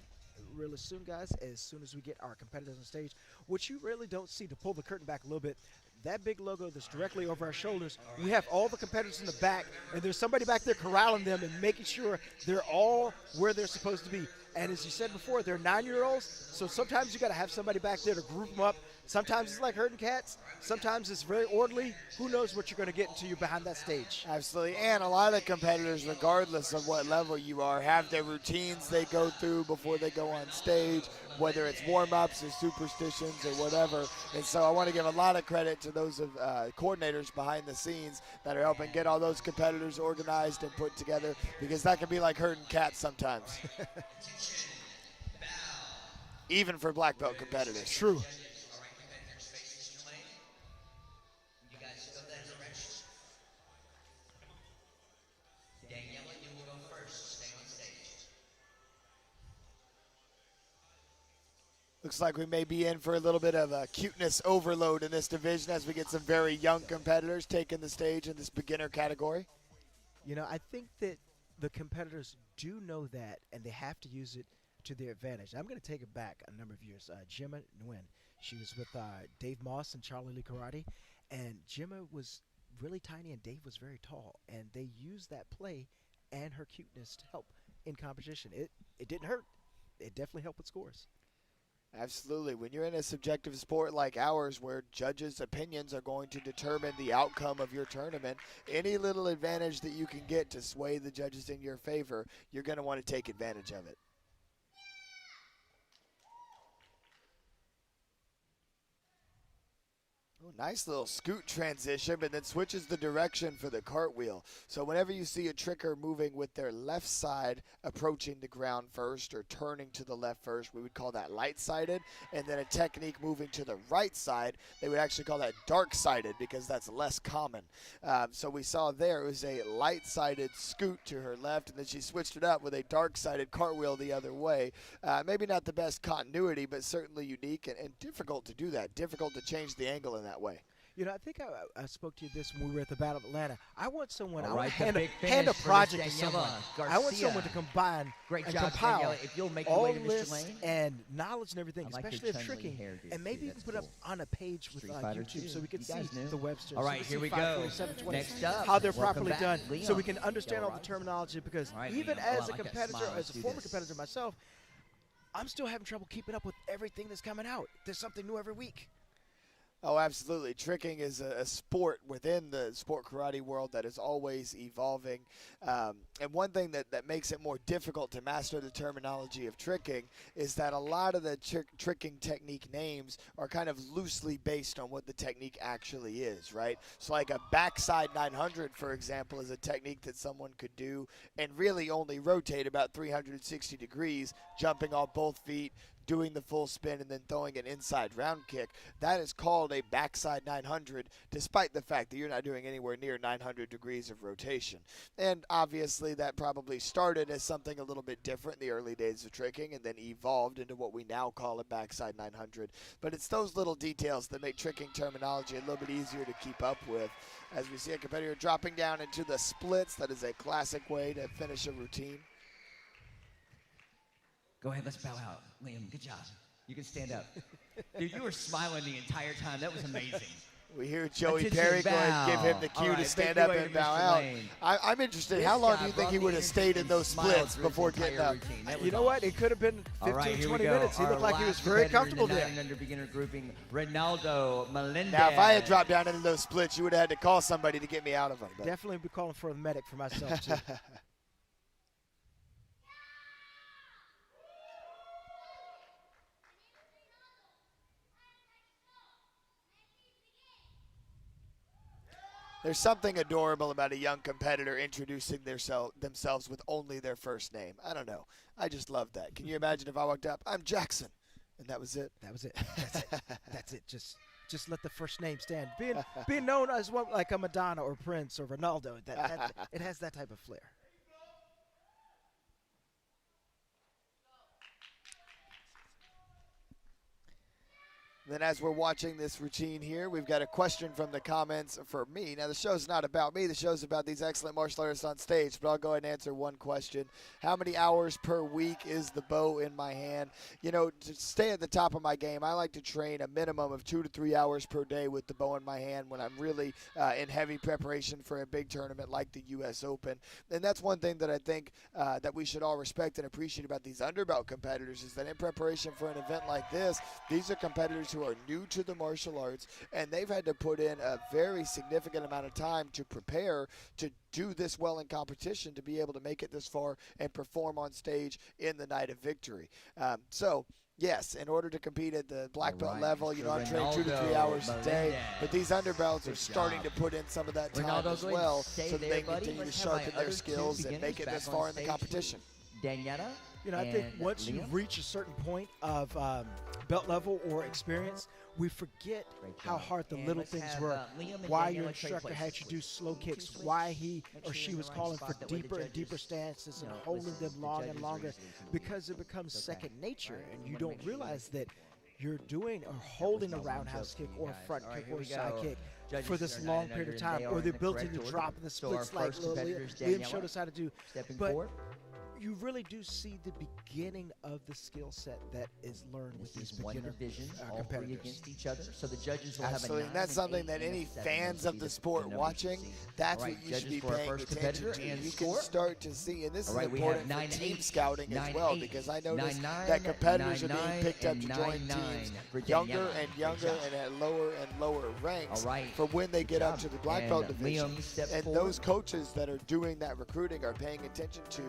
really soon, guys, as soon as we get our competitors on stage, which you really don't see. To pull the curtain back a little bit, that big logo that's directly over our shoulders, we have all the competitors in the back, and there's somebody back there corralling them and making sure they're all where they're supposed to be. And as you said before, they're 9-year-olds, so sometimes you got to have somebody back there to group them up. Sometimes it's like herding cats. Sometimes it's very orderly. Who knows what you're going to get until you're behind that stage. Absolutely. And a lot of competitors, regardless of what level you are, have their routines they go through before they go on stage, whether it's warm-ups or superstitions or whatever. And so I want to give a lot of credit to those coordinators behind the scenes that are helping get all those competitors organized and put together, because that can be like herding cats sometimes. Even for black belt competitors. True. Looks like we may be in for a little bit of a cuteness overload in this division as we get some very young competitors taking the stage in this beginner category. I think that the competitors do know that, and they have to use it to their advantage. I'm going to take it back a number of years. Gemma Nguyen, she was with Dave Moss and Charlie Lee Karate, and Gemma was really tiny and Dave was very tall, and they used that play and her cuteness to help in competition. It didn't hurt. It definitely helped with scores. Absolutely. When you're in a subjective sport like ours, where judges' opinions are going to determine the outcome of your tournament, any little advantage that you can get to sway the judges in your favor, you're going to want to take advantage of it. Oh, nice little scoot transition, but then switches the direction for the cartwheel. So whenever you see a tricker moving with their left side approaching the ground first or turning to the left first, we would call that light-sided. And then a technique moving to the right side, they would actually call that dark-sided, because that's less common. So we saw there it was a light-sided scoot to her left, and then she switched it up with a dark-sided cartwheel the other way. Maybe not the best continuity, but certainly unique and difficult to do that, difficult to change the angle in that way. I think I spoke to you this when we were at the Battle of Atlanta. I want someone, All right, I want the big to hand a finish for project to Miss someone. Daniela I want someone to Garcia. combine Great and job, compile Daniela. If you'll make your all way to Mr. lists Lane. and knowledge and everything, I like your especially of Chun-Li tricking, hairdo, and maybe too. even That's put up cool. on a page with Street Fighter YouTube, too. so we can You see guys knew. the Websters. All so right, we here see we 547, go. 20, Next up, how they're welcome properly back, done, Leon. so we can understand all the Garage. terminology. Because All right, even Leon, as come a on, like that competitor, smile. as a Let's do former this. competitor myself, I'm still having trouble keeping up with everything that's coming out. There's something new every week. Oh, absolutely. Tricking is a sport within the sport karate world that is always evolving. And one thing that makes it more difficult to master the terminology of tricking is that a lot of the tricking technique names are kind of loosely based on what the technique actually is, right? So like a backside 900, for example, is a technique that someone could do and really only rotate about 360 degrees, jumping on both feet, doing the full spin and then throwing an inside round kick. That is called a backside 900, despite the fact that you're not doing anywhere near 900 degrees of rotation. And obviously that probably started as something a little bit different in the early days of tricking and then evolved into what we now call a backside 900. But it's those little details that make tricking terminology a little bit easier to keep up with. As we see a competitor dropping down into the splits, that is a classic way to finish a routine. Go ahead, let's bow out. Liam, good job. You can stand up. Dude, you were smiling the entire time. That was amazing. We hear Joey Attention, Perry go ahead and give him the bow. cue All to right, stand big up way and to bow Mr. out. Lane. I'm interested. This How long guy do you think brought he the would have stayed in those smile splits through his before getting entire up? routine. That was You know what? It could have been All 15, right, here 20 we go. minutes. He Our looked like he was last very competitor comfortable in the there. 9 under beginner grouping, Ronaldo Melendez. Now, if I had dropped down into those splits, you would have had to call somebody to get me out of them. But. Definitely be calling for a medic for myself, too. There's something adorable about a young competitor introducing themselves with only their first name. I don't know. I just love that. Can you imagine if I walked up, I'm Jackson, and that was it? That was it. That's it. That's it. Just let the first name stand. Being known as one like a Madonna or Prince or Ronaldo, it has that type of flair. Then as we're watching this routine here, we've got a question from the comments for me. Now, the show's not about me. The show's about these excellent martial artists on stage, but I'll go ahead and answer one question. How many hours per week is the bow in my hand? You know, to stay at the top of my game, I like to train a minimum of 2 to 3 hours per day with the bow in my hand when I'm really in heavy preparation for a big tournament like the U.S. Open. And that's one thing that I think that we should all respect and appreciate about these underbelt competitors is that in preparation for an event like this, these are competitors who are new to the martial arts, and they've had to put in a very significant amount of time to prepare to do this well in competition to be able to make it this far and perform on stage in the night of victory. So, yes, in order to compete at the black belt level, you know, I'm training 2 to 3 hours a day, but these underbelts are starting to put in some of that time as well so that they can continue to sharpen their skills and make it this far in the competition. Daniela. You know, I think once you reach a certain point of belt level or experience, we forget how hard the little things were. Why your instructor had you do slow kicks, why he or she was calling for deeper and deeper stances and holding them long and longer, because it becomes second nature and you don't realize that you're doing or holding a roundhouse kick or a front kick or a side kick for this long period of time, or the ability to drop in the splits like Liam showed us how to do. But you really do see the beginning of the skill set that is learned with these beginner competitors against each other. So the judges will Absolutely, have a and that's something that any fans of the sport watching, that's what you should be paying attention to. You can start to see, and this is important for team scouting as well, because I noticed that competitors are being picked up to join teams younger and younger and at lower and lower ranks for when they get up to the black belt division. And those coaches that are doing that recruiting are paying attention to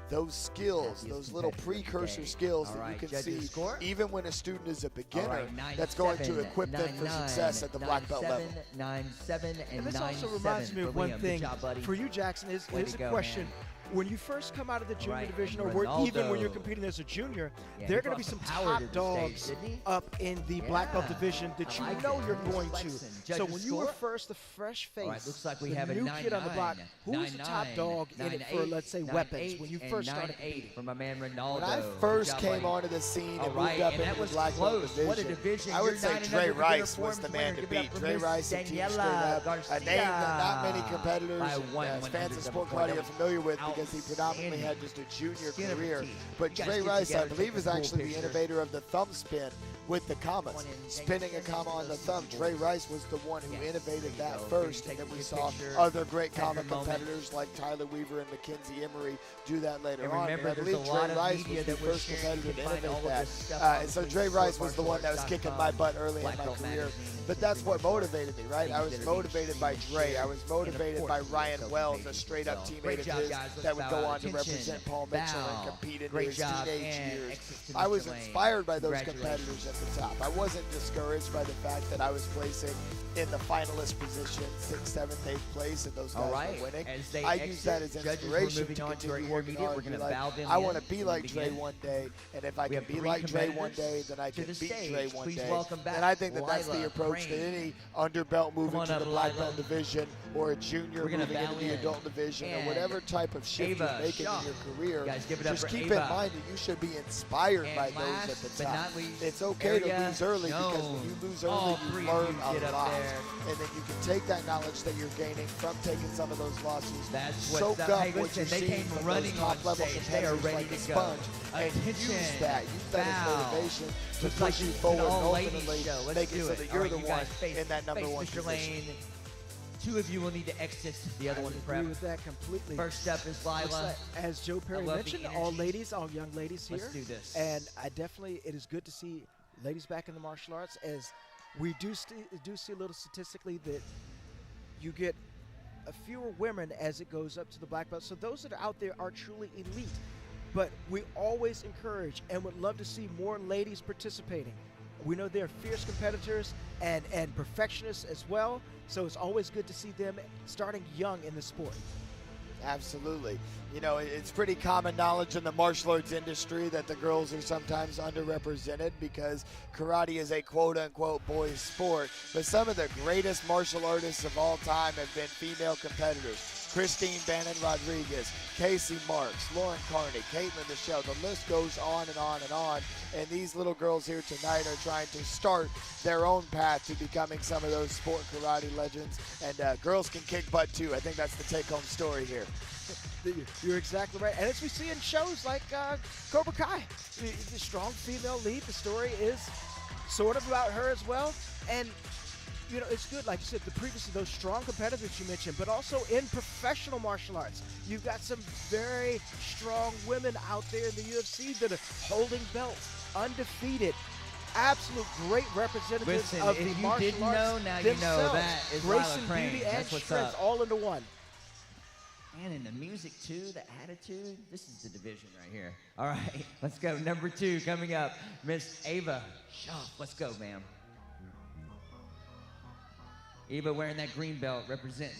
those skills, those little precursor skills that you can see even when a student is a beginner, that's going to equip them for success at the black belt level. 9-7 and this also reminds me of one thing for you, Jackson. Here's a question. When you first come out of the junior division, or even when you're competing as a junior, there are going to be some top dogs up in the black belt division that you know you're going to. So when you were first the fresh face, the new kid on the block, who's the top dog in it for, let's say, weapons when you first started competing? From my man Ronaldo. When I first came onto the scene and moved up into the black belt division, I would say Dre Rice was the man to beat. Dre Rice and Team Straight Up, a name that not many competitors and fans of sport karate are familiar with, because he predominantly had just a junior career. But Dre Rice, I believe, is actually the innovator of the thumb spin with the commas. Spinning a comma on the thumb. Dre Rice was the one who innovated that first, and then we saw other great comma competitors like Tyler Weaver and Mackenzie Emery do that later on. And I believe Dre Rice was the first competitor to innovate that. And so Dre Rice was the one that was kicking my butt early in my career. But that's what motivated me, right? I was motivated by Dre. I was motivated by Ryan Wells, a straight-up teammate of his that would go on to represent Paul Mitchell and compete in his teenage years. I was inspired by those competitors, and the top. I wasn't discouraged by the fact that I was placing in the finalist position, 6th, 7th, 8th place, and those guys All right. were winning. As they I use that as exit, judges, we're inspiration moving to on to our continue working intermediate. hard. We're gonna Be like, bow them I in want to be when like we Dre begin. one day, and if I We can have be 3 like Dre one competitors day, then I to can the beat Dre stage. one Please day. welcome back And I think that that's the Lila approach that Crane. any underbelt moving on to up, the black Lila. belt division or a junior We're gonna moving into bow the in. adult division or And whatever type of shift Ava you're making Shaw. in your career. You guys give it up Just for keep Ava. in mind that you should be inspired And by those last at the but top. not least, It's okay to Area lose early because when Jones. you lose All early, three you of learn you get a up lot. there. And then you can take that knowledge that you're gaining from taking some of those losses, That's soak what's up. up Hey, what listen, you're they seeing came from running those on top-level stage. They are competitors ready like to a go. sponge, and Attention. use that as Foul. motivation to Looks like push you it's an forward and all-ladies ultimately show. Let's make it do so it. that All you're right, the you one guys face, in that number face one Mr. position. Lane. 2 of you will need to exit. The other I one agree prep. with that completely. First up is Looks Lila. like, as Joe Perry love the mentioned, all energy. ladies, all young ladies here. Let's do this. And I definitely, it is good to see ladies back in the martial arts, as we do see a little statistically that you get a fewer women as it goes up to the black belt. So those that are out there are truly elite. But we always encourage and would love to see more ladies participating. We know they're fierce competitors and perfectionists as well. So it's always good to see them starting young in the sport. Absolutely. You know, it's pretty common knowledge in the martial arts industry that the girls are sometimes underrepresented because karate is a quote-unquote boys sport. But some of the greatest martial artists of all time have been female competitors. Christine Bannon Rodriguez, Casey Marks, Lauren Carney, Caitlin Michelle. The list goes on and on and on. And these little girls here tonight are trying to start their own path to becoming some of those sport karate legends. And girls can kick butt too. I think that's the take-home story here. You're exactly right. And as we see in shows like Cobra Kai, the strong female lead, the story is sort of about her as well. And, you know, it's good, like you said, previously those strong competitors you mentioned, but also in professional martial arts. You've got some very strong women out there in the UFC that are holding belts, undefeated. Absolute great representatives Listen, of if the you martial didn't arts know, now you know. themselves. That is Grace Lila and Crane. beauty and That's what's strength up. all into one. And in the music too, the attitude, this is the division right here. All right, let's go. Number 2 coming up, Miss Ava Shaw. Let's go, ma'am. Ava wearing that green belt, representing.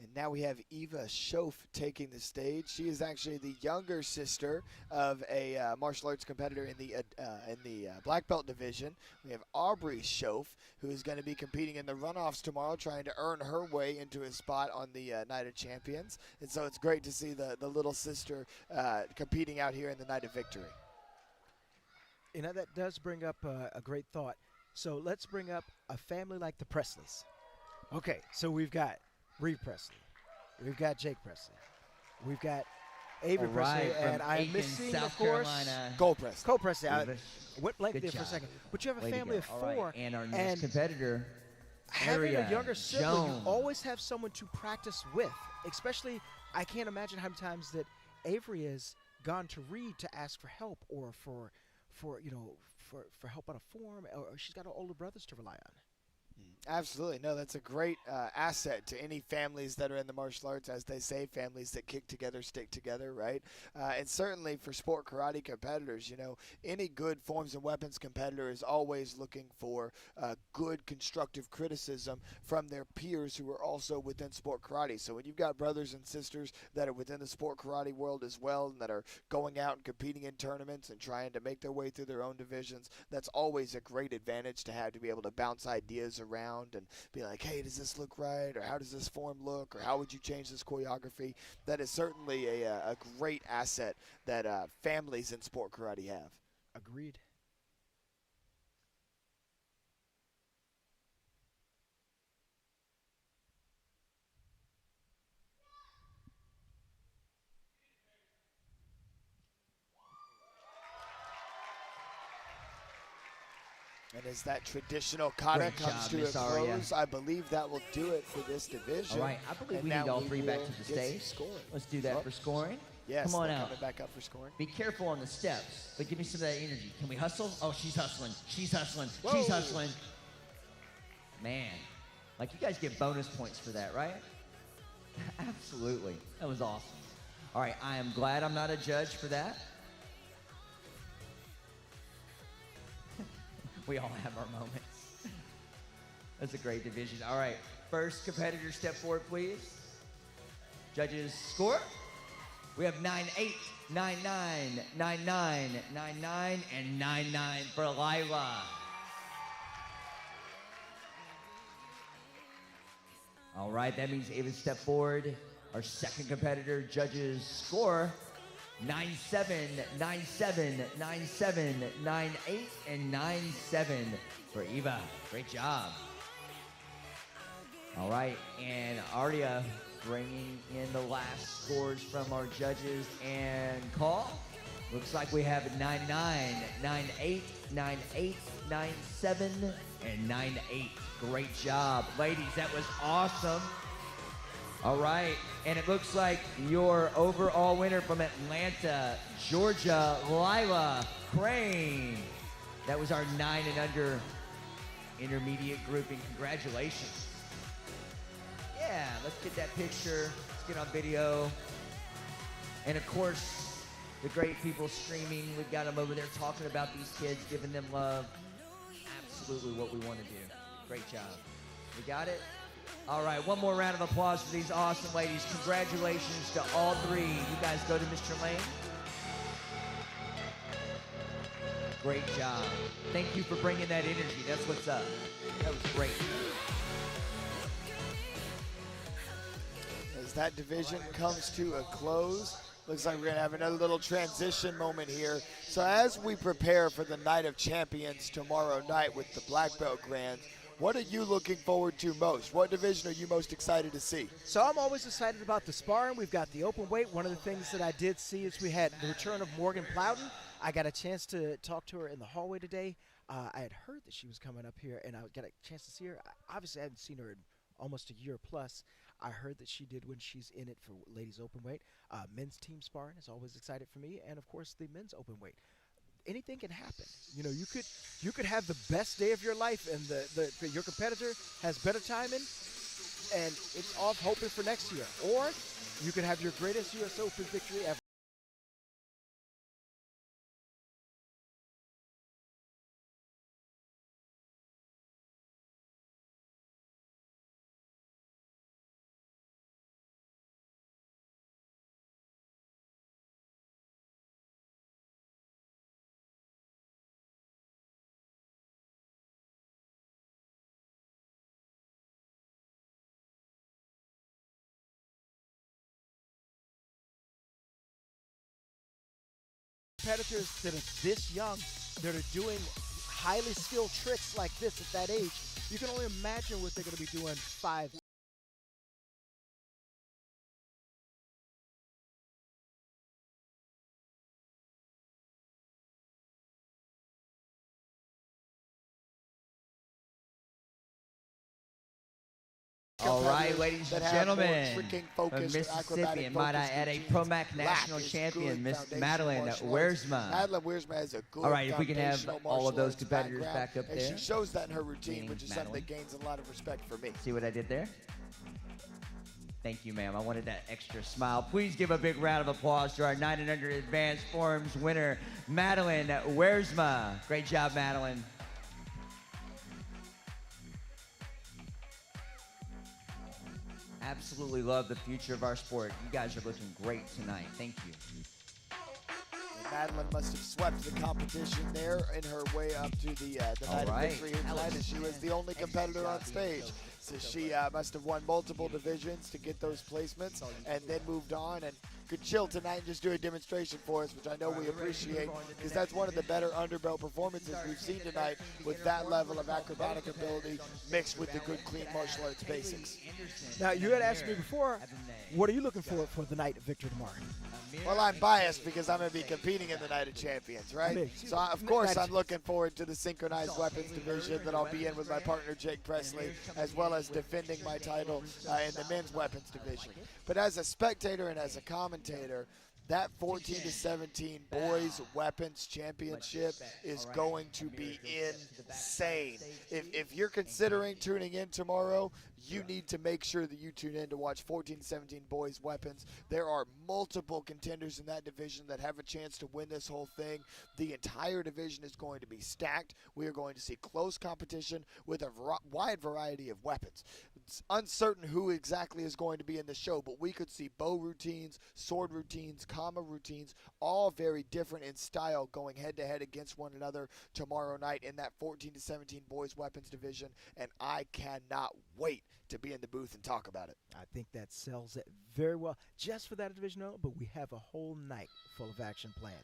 And now we have Eva Schoaf taking the stage. She is actually the younger sister of a martial arts competitor in the black belt division. We have Aubrey Schoaf, who is going to be competing in the runoffs tomorrow, trying to earn her way into a spot on the Night of Champions. And so it's great to see the little sister competing out here in the Night of Victory. You know, that does bring up a great thought. So let's bring up a family like the Presleys. Okay, so we've got Reeve Presley. We've got Jake Presley. We've got Avery All Presley. right, And from I'm Aiken, missing, South of course, Carolina. Cole Presley. Cole Presley. I Eva. went blank Good there for a job. second. But you have a Way to family go. of All right, 4. and our next and competitor, having Area a younger sibling, Jones. you always have someone to practice with. Especially, I can't imagine how many times that Avery has gone to Reed to ask for help or for help on a form, or she's got older brothers to rely on. Absolutely. No, that's a great asset to any families that are in the martial arts. As they say, families that kick together stick together, right? And certainly for sport karate competitors, you know, any good forms and weapons competitor is always looking for good constructive criticism from their peers who are also within sport karate. So when you've got brothers and sisters that are within the sport karate world as well and that are going out and competing in tournaments and trying to make their way through their own divisions, that's always a great advantage to have, to be able to bounce ideas around and be like, hey, does this look right? Or how does this form look? Or how would you change this choreography? That is certainly a great asset that families in sport karate have. Agreed. And as that traditional kata Great comes job, to a Miss Aria. close, I believe that will do it for this division. All right, I believe And we now need all 3 back will to the get some stage. scoring. Let's do that Well, for scoring. Yes, Come on they're out. coming back up for scoring. Be careful on the steps, but give me some of that energy. Can we hustle? Oh, she's hustling. She's hustling. Whoa. She's hustling. Man, like you guys get bonus points for that, right? Absolutely. That was awesome. All right, I am glad I'm not a judge for that. We all have our moments. That's a great division. All right, first competitor, step forward, please. Judges score. We have 9-8, 9-9, 9-9, 9-9, and 9-9 for Lila. All right, that means Ava step forward. Our second competitor, judges score 9-7, 9-7, 9-7, 9-8, and 9-7 for Eva. Great job. All right, and Ardia bringing in the last scores from our judges and call. Looks like we have 9-9, 9-8, 9-8, 9-7, and 9-8. Great job. Ladies, that was awesome. All right, and it looks like your overall winner from Atlanta, Georgia, Lila Crane. That was our 9 and under intermediate grouping. Congratulations. Yeah, let's get that picture. Let's get on video. And of course, the great people streaming. We've got them over there talking about these kids, giving them love. Absolutely what we want to do. Great job. We got it? All right, one more round of applause for these awesome ladies. Congratulations to all three. You guys go to Mr. Lane. Great job. Thank you for bringing that energy. That's what's up. That was great. As that division comes to a close, looks like we're going to have another little transition moment here. So as we prepare for the Night of Champions tomorrow night with the Black Belt Grands, what are you looking forward to most? What division are you most excited to see? So I'm always excited about the sparring. We've got the open weight. One of the things that I did see is we had the return of Morgan Plowden. I got a chance to talk to her in the hallway today. I had heard that she was coming up here, and I got a chance to see her. Obviously, I haven't seen her in almost a year plus. I heard that she did when she's in it for ladies open weight. Men's team sparring is always excited for me, and of course the men's open weight. Anything can happen. You know, you could have the best day of your life, and your competitor has better timing, and it's off hoping for next year. Or you could have your greatest U.S. Open victory ever. Competitors that are this young, that are doing highly skilled tricks like this at that age, you can only imagine what they're going to be doing 5. All right, ladies that and have more gentlemen, tricking from focused, Mississippi, acrobatic and might I focused add a routines, Promac national lack is champion, good Miss foundational Madeline martial arts. Wiersma. Madeline Wiersma has a good All right, if we can have foundational all of martial those arts competitors background, back up and there. she shows that in her routine, Meaning which is something Madeline. that gains a lot of respect for me. See what I did there? Thank you, ma'am. I wanted that extra smile. Please give a big round of applause to our 9 and under advanced forms winner, Madeline Wiersma. Great job, Madeline. Absolutely love the future of our sport. You guys are looking great tonight. Thank you. And Madeline must have swept the competition there in her way up to the night right. of victory here tonight, and she was the only competitor on stage. So she must have won multiple divisions to get those placements, and then moved on and could chill tonight and just do a demonstration for us, which I know we appreciate, because that's one of the better underbelt performances we've seen tonight, with that level of acrobatic ability mixed with the good clean martial arts basics. Now, you had asked me before, what are you looking for the night of victory tomorrow? Well, I'm biased because I'm going to be competing in the Night of Champions, right? So, of course, I'm looking forward to the synchronized weapons division that I'll be in with my partner, Jake Presley, as well as defending my title in the men's weapons division. But as a spectator and as a commentator, that 14 to 17 boys weapons championship is going to be insane. If you're considering tuning in tomorrow, you need to make sure that you tune in to watch 14 to 17 boys weapons. There are multiple contenders in that division that have a chance to win this whole thing. The entire division is going to be stacked. We are going to see close competition with a wide variety of weapons. It's uncertain who exactly is going to be in the show, but we could see bow routines, sword routines, comma routines, all very different in style, going head-to-head against one another tomorrow night in that 14 to 17 boys weapons division, and I cannot wait to be in the booth and talk about it. I think that sells it very well just for that division alone, but we have a whole night full of action planned.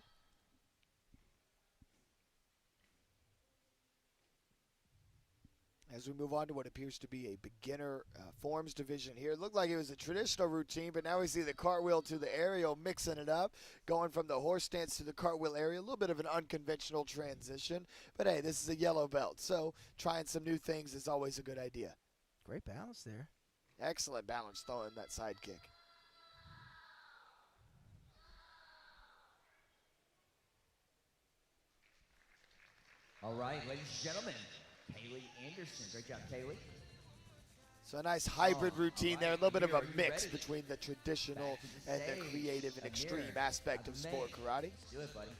As we move on to what appears to be a beginner forms division here. It looked like it was a traditional routine, but now we see the cartwheel to the aerial, mixing it up, going from the horse stance to the cartwheel aerial. A little bit of an unconventional transition, but hey, this is a yellow belt, so trying some new things is always a good idea. Great balance there. Excellent balance throwing that side kick. All right, ladies and gentlemen, Kaylee Anderson. Great job, Kaylee. So a nice hybrid routine there, a little bit of a Amir, are you mix ready? between the traditional Back to the and the stage. creative and Amir, extreme aspect of sport Ahmed. karate. Let's do it, buddy.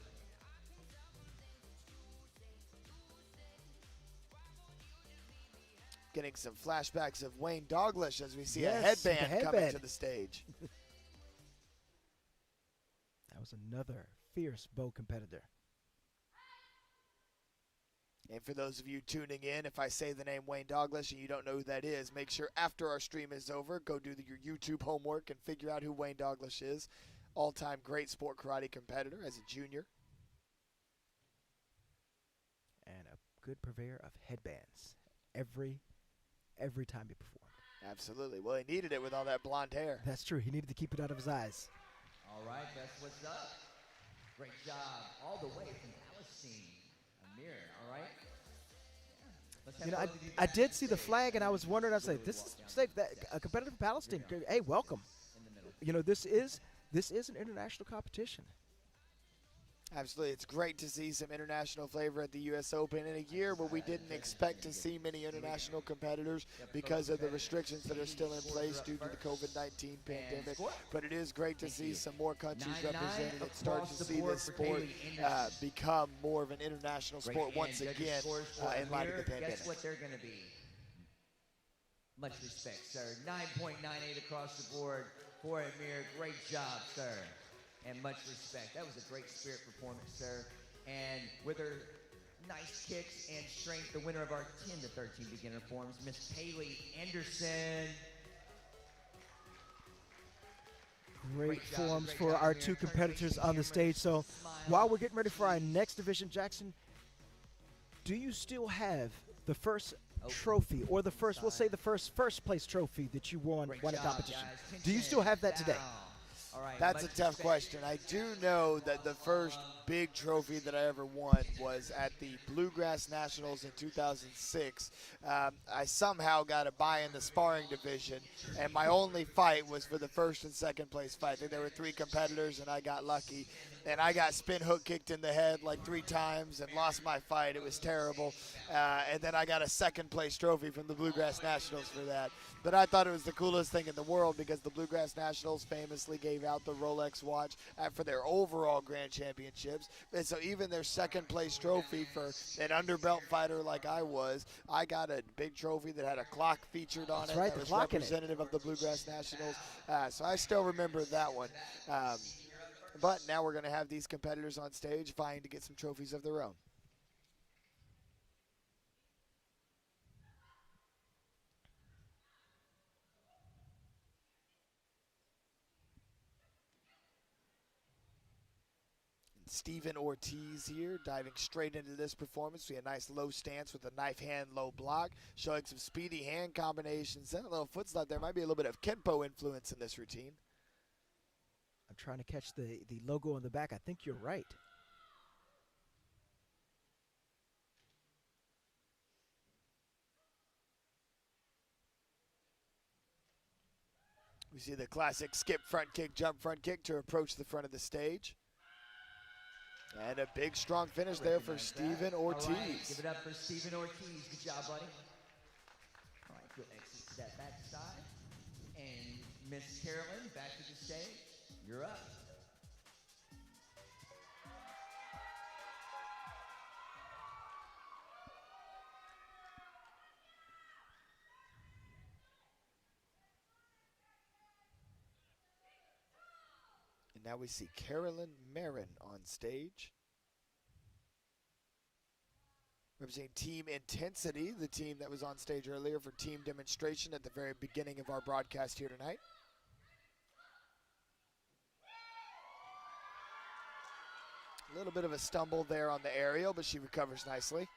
Getting some flashbacks of Wayne Douglas as we see Yes, a the headband coming headband. to the stage. That was another fierce bow competitor. And for those of you tuning in, if I say the name Wayne Douglas and you don't know who that is, make sure after our stream is over, go do your YouTube homework and figure out who Wayne Douglas is. All-time great sport karate competitor as a junior. And a good purveyor of headbands every time he performed. Absolutely. Well, he needed it with all that blonde hair. That's true. He needed to keep it out of his eyes. All right, that's what's up. Great job all the way from Palestine. Amir, all right? Let's have You know, both of you I back did to see the stage. flag, and I was wondering. I was like, "This is safe. That a competitor from Palestine. Hey, welcome. In the middle. You know, this is an international competition. Absolutely. It's great to see some international flavor at the U.S. Open in a year where we didn't expect to see many international competitors because of the restrictions that are still in place due to the COVID-19 pandemic. But it is great to see some more countries 9-9 represented and start across to the see board this for sport Kaylee Anderson. become more of an international Great sport hand. once Judges' again scores for in light of Amir. the pandemic. Guess what they're going to be? Much respect, sir. 9.98 across the board for Amir. Great job, sir. And much respect. That was a great spirit performance, sir. And with her nice kicks and strength, the winner of our 10 to 13 beginner forms, Miss Kaylee Anderson. Great job, forms great for job, our Amir. two Turn competitors facing on the camera, stage. So smile. while we're getting ready for our next division, Jackson, do you still have the first trophy or the first, we'll say the first place trophy that you won Great a job, competition? guys. Do you still have that today? Down. All right, That's a much tough respect. question. I do know that the first big trophy that I ever won was at the Bluegrass Nationals in 2006. I somehow got a bye in the sparring division, and my only fight was for the first and second place fight. I think there were 3 competitors, and I got lucky. And I got spin hook kicked in the head like 3 times and lost my fight. It was terrible. And then I got a second place trophy from the Bluegrass Nationals for that. But I thought it was the coolest thing in the world because the Bluegrass Nationals famously gave out the Rolex watch for their overall grand championships. And so even their second place trophy for an underbelt fighter like I was, I got a big trophy that had a clock featured on That's it right, that the was clock in it. representative of the Bluegrass Nationals. So I still remember that one. But now we're going to have these competitors on stage vying to get some trophies of their own. Stephen Ortiz here, diving straight into this performance. We had a nice low stance with a knife hand, low block, showing some speedy hand combinations and a little foot slide. There might be a little bit of Kenpo influence in this routine. I'm trying to catch the logo on the back. I think you're right. We see the classic skip front kick, jump front kick to approach the front of the stage. And a big, strong finish there for Steven Ortiz. All right, give it up for Steven Ortiz. Good job, buddy. All right, good exit step backside. And Miss Carolyn, back to the stage. You're up. And now we see Carolyn Marin on stage. Representing Team Intensity, the team that was on stage earlier for team demonstration at the very beginning of our broadcast here tonight. A little bit of a stumble there on the aerial, but she recovers nicely.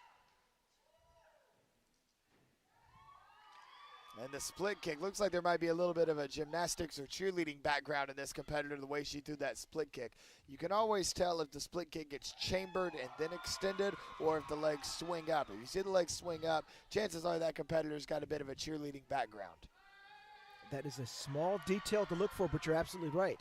And the split kick, looks like there might be a little bit of a gymnastics or cheerleading background in this competitor, the way she threw that split kick. You can always tell if the split kick gets chambered and then extended, or if the legs swing up. If you see the legs swing up, chances are that competitor's got a bit of a cheerleading background. That is a small detail to look for, but you're absolutely right.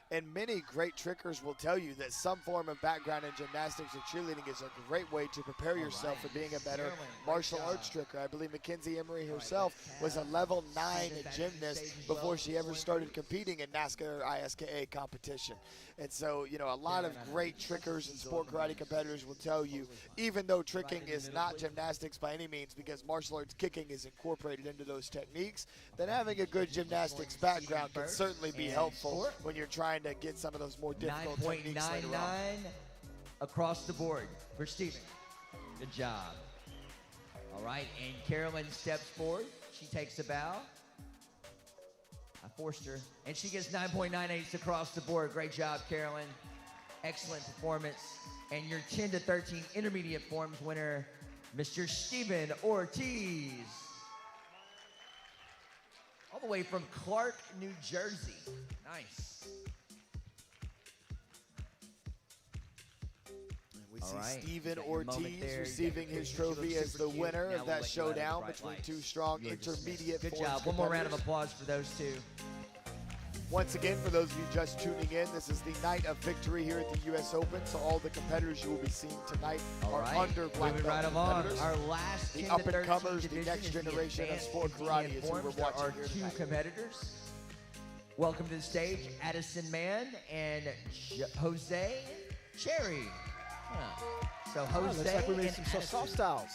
And many great trickers will tell you that some form of background in gymnastics or cheerleading is a great way to prepare yourself for being a better martial arts tricker. I believe Mackenzie Emery herself was a level 9 gymnast before she ever started competing in NASCA or ISKA competition. And so, you know, a lot of great trickers and sport karate competitors will tell you, even though tricking is not gymnastics by any means, because martial arts kicking is incorporated into those techniques, then having a good gymnastics background can certainly be helpful when you're trying to get some of those more difficult techniques later on. 9.99 across the board for Steven. Good job. All right, and Carolyn steps forward. She takes a bow. I forced her, and she gets 9.98 across the board. Great job, Carolyn. Excellent performance. And your 10 to 13 intermediate forms winner, Mr. Steven Ortiz. All the way from Clark, New Jersey. Nice. We see Steven Ortiz receiving his trophy as the winner of that showdown between two strong intermediate forms. Good job. One more round of applause for those two. Once again, for those of you just tuning in, this is the night of victory here at the U.S. Open. So all the competitors you will be seeing tonight are under black belt competitors. Our last the up-and-comers, the next generation of sport karate is who we're watching here tonight. Two competitors. Welcome to the stage, Addison Mann and Jose Cherry. So Jose looks like we made and some soft styles.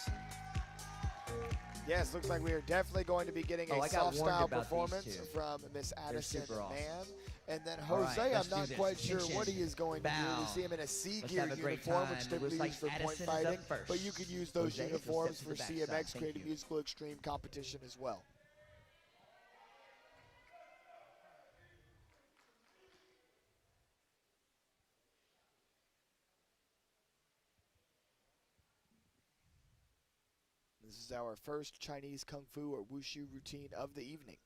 Yes, looks like we are definitely going to be getting a soft style performance from Miss Addison Mann. And then Jose, I'm not quite sure what he is going to do. We see him in a C gear uniform, which typically used for point fighting, but you could use those uniforms for CMX, Creative Musical Extreme competition as well. This is our first Chinese Kung Fu or Wushu routine of the evening.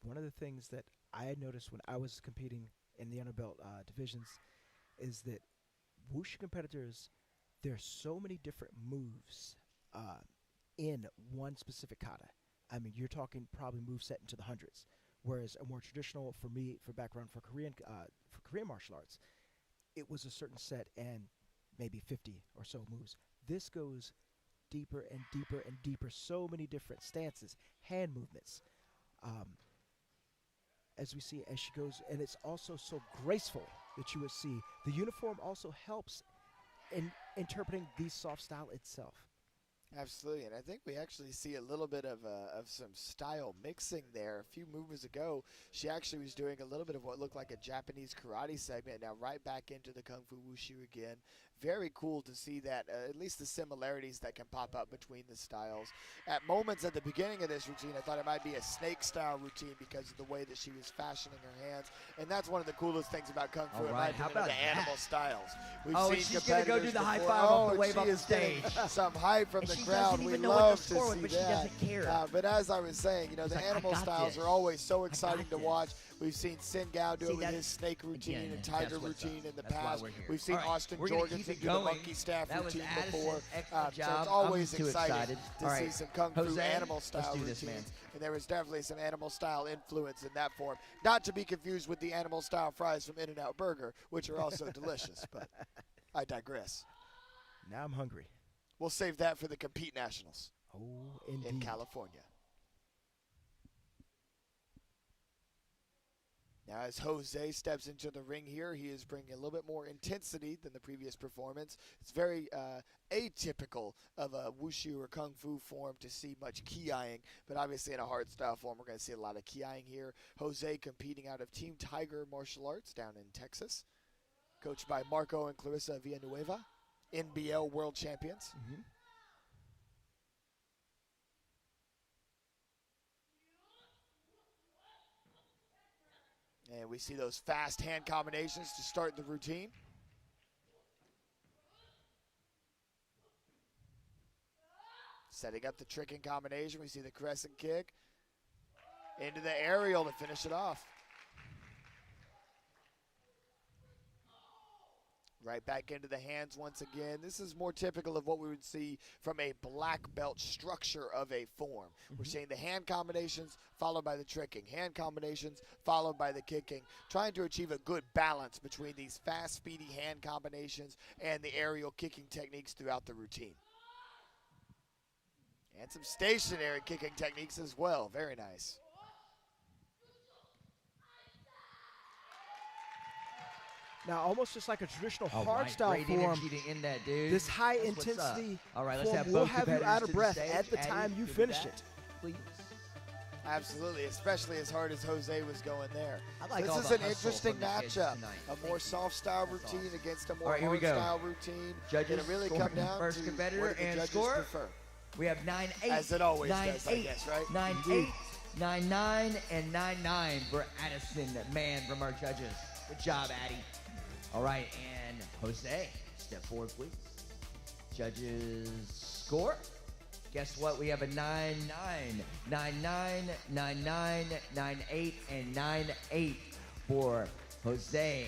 One of the things that I had noticed when I was competing in the underbelt divisions is that Wushu competitors, there's so many different moves in one specific kata. I mean, you're talking probably moveset into the hundreds, whereas a more traditional, for me, for background for Korean martial arts, it was a certain set and maybe 50 or so moves. This goes deeper and deeper and deeper. So many different stances, hand movements. As we see as she goes, and it's also so graceful that you would see. The uniform also helps in interpreting the soft style itself. Absolutely, and I think we actually see a little bit of some style mixing there. A few moves ago, she actually was doing a little bit of what looked like a Japanese karate segment, now right back into the Kung Fu Wushu again. Very cool to see that, at least the similarities that can pop up between the styles. At moments at the beginning of this routine, I thought it might be a snake-style routine because of the way that she was fashioning her hands, and that's one of the coolest things about Kung Fu, in my opinion, the animal styles. We've seen she's going to go do the high five off the wave off the stage. Some hype from the crowd. We love to see that. But as I was saying, you know, the animal styles are always so exciting to watch. We've seen Sin Gao do See, it with that's- his snake routine again, and tiger that's what's routine up. in the That's why past. we're here. We've seen All right, Austin we're gonna Jorgensen keep it do the going. monkey staff That was routine Addison. before. Excellent So job. it's always I'm too excited. to All see right, some kung fu Jose, animal let's style do routines. this, man. And there was definitely some animal style influence in that form. Not to be confused with the animal style fries from In-N-Out Burger, which are also delicious, but I digress. Now I'm hungry. We'll save that for the Compete Nationals Oh, in indeed. California. Now, as Jose steps into the ring here, he is bringing a little bit more intensity than the previous performance. It's very atypical of a wushu or kung fu form to see much ki-eyeing, but obviously in a hard style form, we're going to see a lot of ki-eyeing here. Jose competing out of Team Tiger Martial Arts down in Texas, coached by Marco and Clarissa Villanueva, NBL world champions. Mhm. And we see those fast hand combinations to start the routine. Setting up the tricking combination. We see the crescent kick. Into the aerial to finish it off. Right back into the hands once again. This is more typical of what we would see from a black belt structure of a form. We're seeing the hand combinations followed by the tricking, hand combinations followed by the kicking, trying to achieve a good balance between these fast, speedy hand combinations and the aerial kicking techniques throughout the routine. And some stationary kicking techniques as well. Very nice. Now, almost just like a traditional All hard right, style great form, energy to end that, dude. this high That's what's up. intensity All right, let's form have will both have you competitors out of to the breath stage. at the Addie, time you give finish that, it. please. Absolutely, especially as hard as Jose was going there. I like This all is the an hustle interesting from the kids matchup. tonight. A more soft style routine against a All more right, here we hard go. style routine. Judges It'll really score. come down First to competitor what do the and judges score. prefer. We have 9-8. As it always does, I 9-8, guess, right? 9-8, 9-9, and 9-9 for Addison Mann from our judges. Good job, Addie. All right, and Jose, step forward, please. Judges score. Guess what? We have a 9-9, 9-9, 9-9, 9-8, and 9-8 for Jose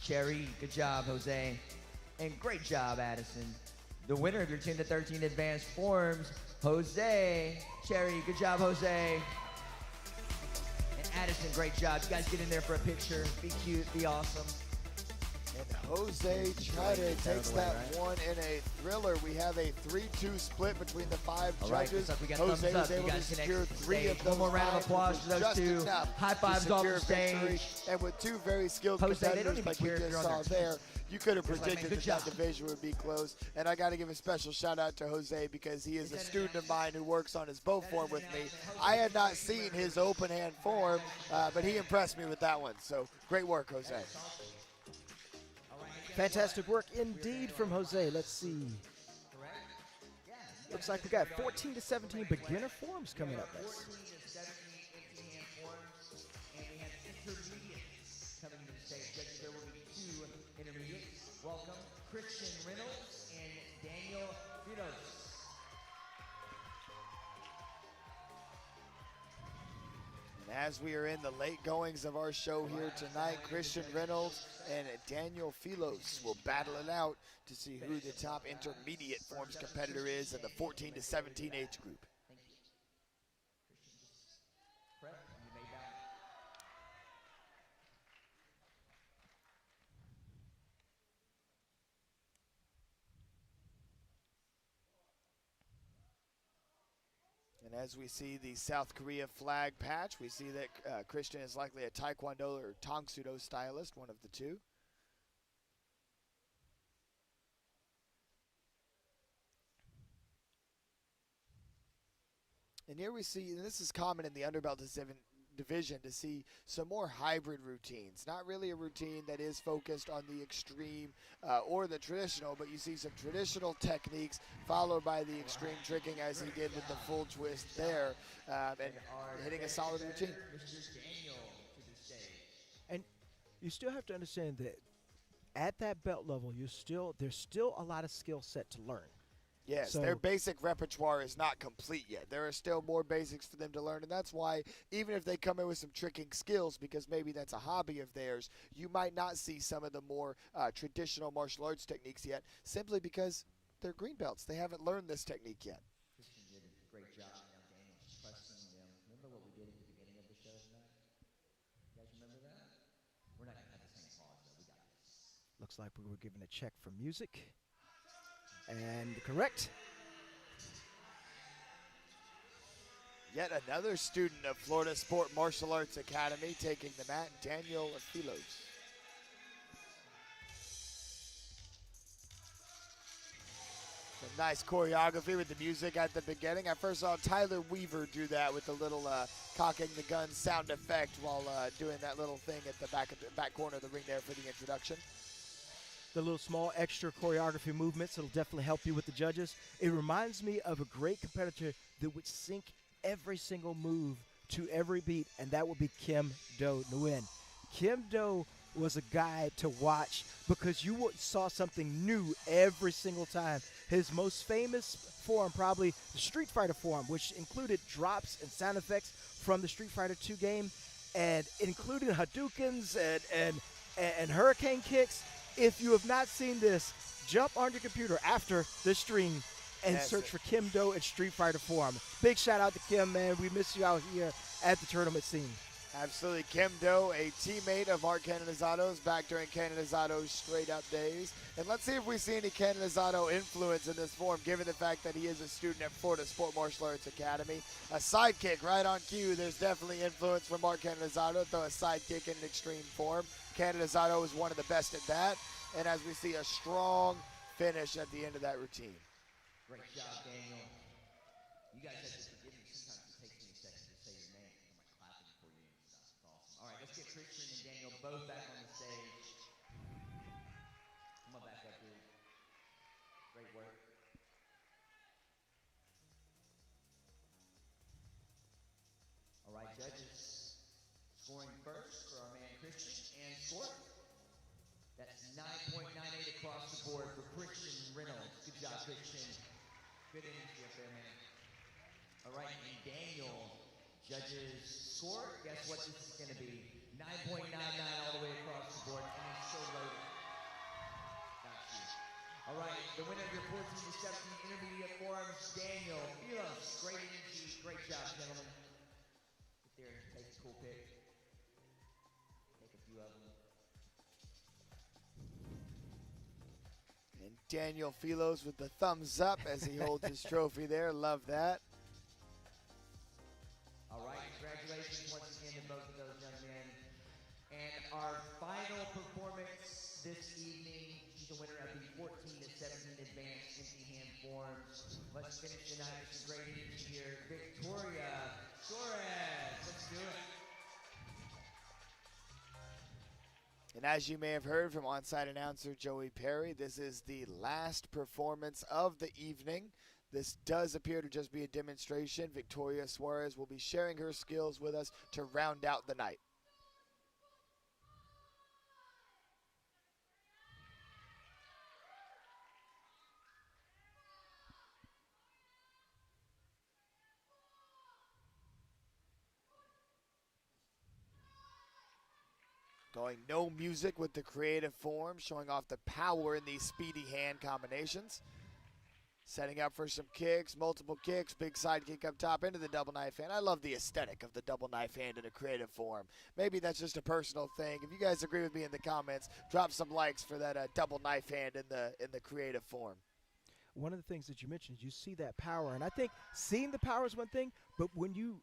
Cherry. Good job, Jose. And great job, Addison. The winner of your 10 to 13 advanced forms, Jose Cherry. Good job, Jose. And Addison, great job. You guys get in there for a picture. Be cute, be awesome. And Jose takes that one in a thriller. We have a 3-2 split between the 5 All right, judges. looks like we got Jose thumbs up. was You able to guys can secure exit the 3 of stage. those One more round of 5, applause which for was those just two. enough High to fives off secure the stage. victory. And with 2 very skilled Jose, they don't competitors even like we care if just you're saw on their there, you could have Just like, man, predicted good that job. division would be close. And I got to give a special shout out to Jose because he is a student of mine who works on his bow form with me. I had not seen his open hand form, but he impressed me with that one. So great work, Jose. Fantastic work indeed from Jose. Let's see. Looks like we got 14 to 17 beginner forms coming up next. 14 to 17 empty hand forms, and we have intermediates coming to the stage. Judges, there will be 2 intermediates. Welcome, Christian Reynolds and Daniel Fidos. And as we are in the late goings of our show here tonight, Christian Reynolds and Daniel Filos will battle it out to see who the top intermediate forms competitor is in the 14 to 17 age group. Thank you. Christian, prep, and you may bow. And as we see the South Korea flag patch, we see that Christian is likely a Taekwondo or Tang Sudo stylist, one of the two. And here we see, and this is common in the underbelt division, to see some more hybrid routines. Not really a routine that is focused on the extreme or the traditional, but you see some traditional techniques followed by the extreme tricking as he did with the full twist there, and hitting a solid routine. And you still have to understand that at that belt level, there's still a lot of skill set to learn. Yes, So- their basic repertoire is not complete yet. There are still more basics for them to learn, and that's why even if they come in with some tricking skills, because maybe that's a hobby of theirs, you might not see some of the more traditional martial arts techniques yet, simply because they're green belts. They haven't learned this technique yet. Christian did a great job. Now Daniel's trusting them. Remember what we did at the beginning of the show tonight? You guys remember that? We're not gonna have the same pause though. We got this. Looks like we were given a check for music. And correct. Yet another student of Florida Sport Martial Arts Academy taking the mat, Daniel Filos. Some nice choreography with the music at the beginning. I first saw Tyler Weaver do that with the little cocking the gun sound effect while doing that little thing at the back corner of the ring there for the introduction. The little small extra choreography movements, it'll definitely help you with the judges. It reminds me of a great competitor that would sync every single move to every beat, and that would be Kim Do Nguyen. Kim Do was a guy to watch because you saw something new every single time. His most famous form, probably the Street Fighter form, which included drops and sound effects from the Street Fighter 2 game, and it included Hadoukens and hurricane kicks. If you have not seen this, jump on your computer after the stream and That's search it. for Kim Do and Street Fighter form. Big shout out to Kim, man. We miss you out here at the tournament scene. Absolutely. Kim Do, a teammate of Mark Canonizado's back during Canonizado's straight up days. And let's see if we see any Canonizado influence in this form, given the fact that he is a student at Florida Sport Martial Arts Academy. A sidekick right on cue. There's definitely influence from Mark Canonizado, though a sidekick in an extreme form. Canonizado is one of the best at that. And as we see a strong finish at the end of that routine. Great job, Daniel. You guys have to forgive me. Sometimes it takes me a second to say your name. I'm like clapping for you and stuff. It's awesome. All right, let's get Christian and Daniel both back on the stage. Come on back up here. Great work. All right, judges. Scoring first for our man Christian and score. That's 9.98 across the board for Christian Reynolds. Good job, Christian. Good energy up there, man. All right, and Daniel, judges score. Guess what this is going to be? 9.99 all the way across the board, and he's so loaded. Got you. All right, the winner of your 14 to 17 intermediate forms, Daniel Filos. Great energy, great job, gentlemen. Get there, take a cool pic. Take a few of them. And Daniel Filos with the thumbs up as he holds his trophy there. Love that. All right, congratulations once again to both of those young men. And our final performance this evening, she's the winner of the 14 to 17 advanced empty hand forms. Let's finish the night with some great energy here. Victoria Suarez, let's do it. And as you may have heard from on-site announcer Joey Perry, this is the last performance of the evening. This does appear to just be a demonstration. Victoria Suarez will be sharing her skills with us to round out the night. Going no music with the creative form, showing off the power in these speedy hand combinations. Setting up for some kicks, multiple kicks, big side kick up top into the double knife hand. I love the aesthetic of the double knife hand in a creative form. Maybe that's just a personal thing. If you guys agree with me in the comments, drop some likes for that double knife hand in the creative form. One of the things that you mentioned, you see that power, and I think seeing the power is one thing, but when you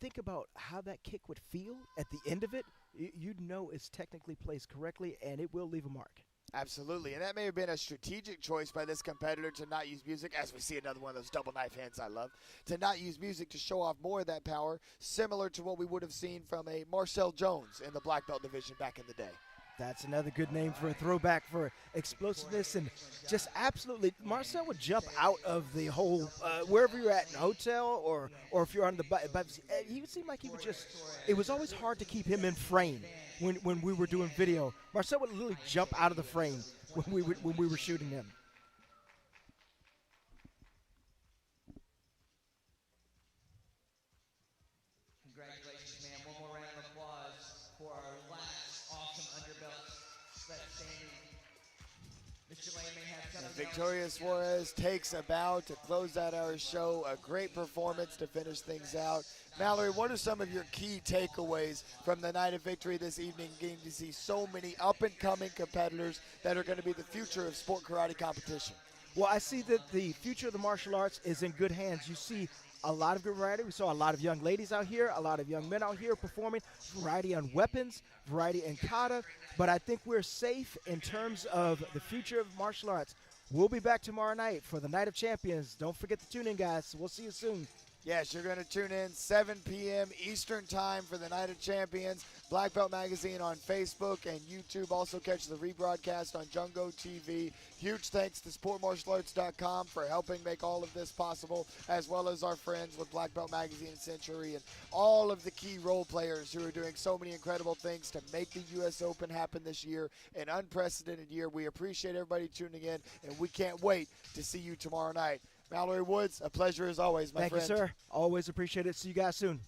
think about how that kick would feel at the end of it, you'd know it's technically placed correctly, and it will leave a mark. Absolutely, and that may have been a strategic choice by this competitor to not use music, as we see another one of those double knife hands I love, to not use music to show off more of that power, similar to what we would have seen from a Marcel Jones in the black belt division back in the day. That's another good name for a throwback for explosiveness and just absolutely. Marcel would jump out of the whole, wherever you're at in a hotel or if you're on the bus. He would seem like he would just, it was always hard to keep him in frame when we were doing video. Marcel would literally jump out of the frame when we were shooting him. Victoria Suarez takes a bow to close out our show. A great performance to finish things out. Mallory, what are some of your key takeaways from the night of victory this evening, getting to see so many up-and-coming competitors that are going to be the future of sport karate competition? Well, I see that the future of the martial arts is in good hands. You see a lot of good variety. We saw a lot of young ladies out here, a lot of young men out here performing, variety on weapons, variety in kata. But I think we're safe in terms of the future of martial arts. We'll be back tomorrow night for the Night of Champions. Don't forget to tune in, guys. We'll see you soon. Yes, you're going to tune in 7 p.m. Eastern Time for the Night of Champions. Black Belt Magazine on Facebook and YouTube. Also catch the rebroadcast on Jungo TV. Huge thanks to SportMartialArts.com for helping make all of this possible, as well as our friends with Black Belt Magazine and Century and all of the key role players who are doing so many incredible things to make the U.S. Open happen this year, an unprecedented year. We appreciate everybody tuning in, and we can't wait to see you tomorrow night. Mallory Woods, a pleasure as always, my friend. Thank you, sir. Always appreciate it. See you guys soon.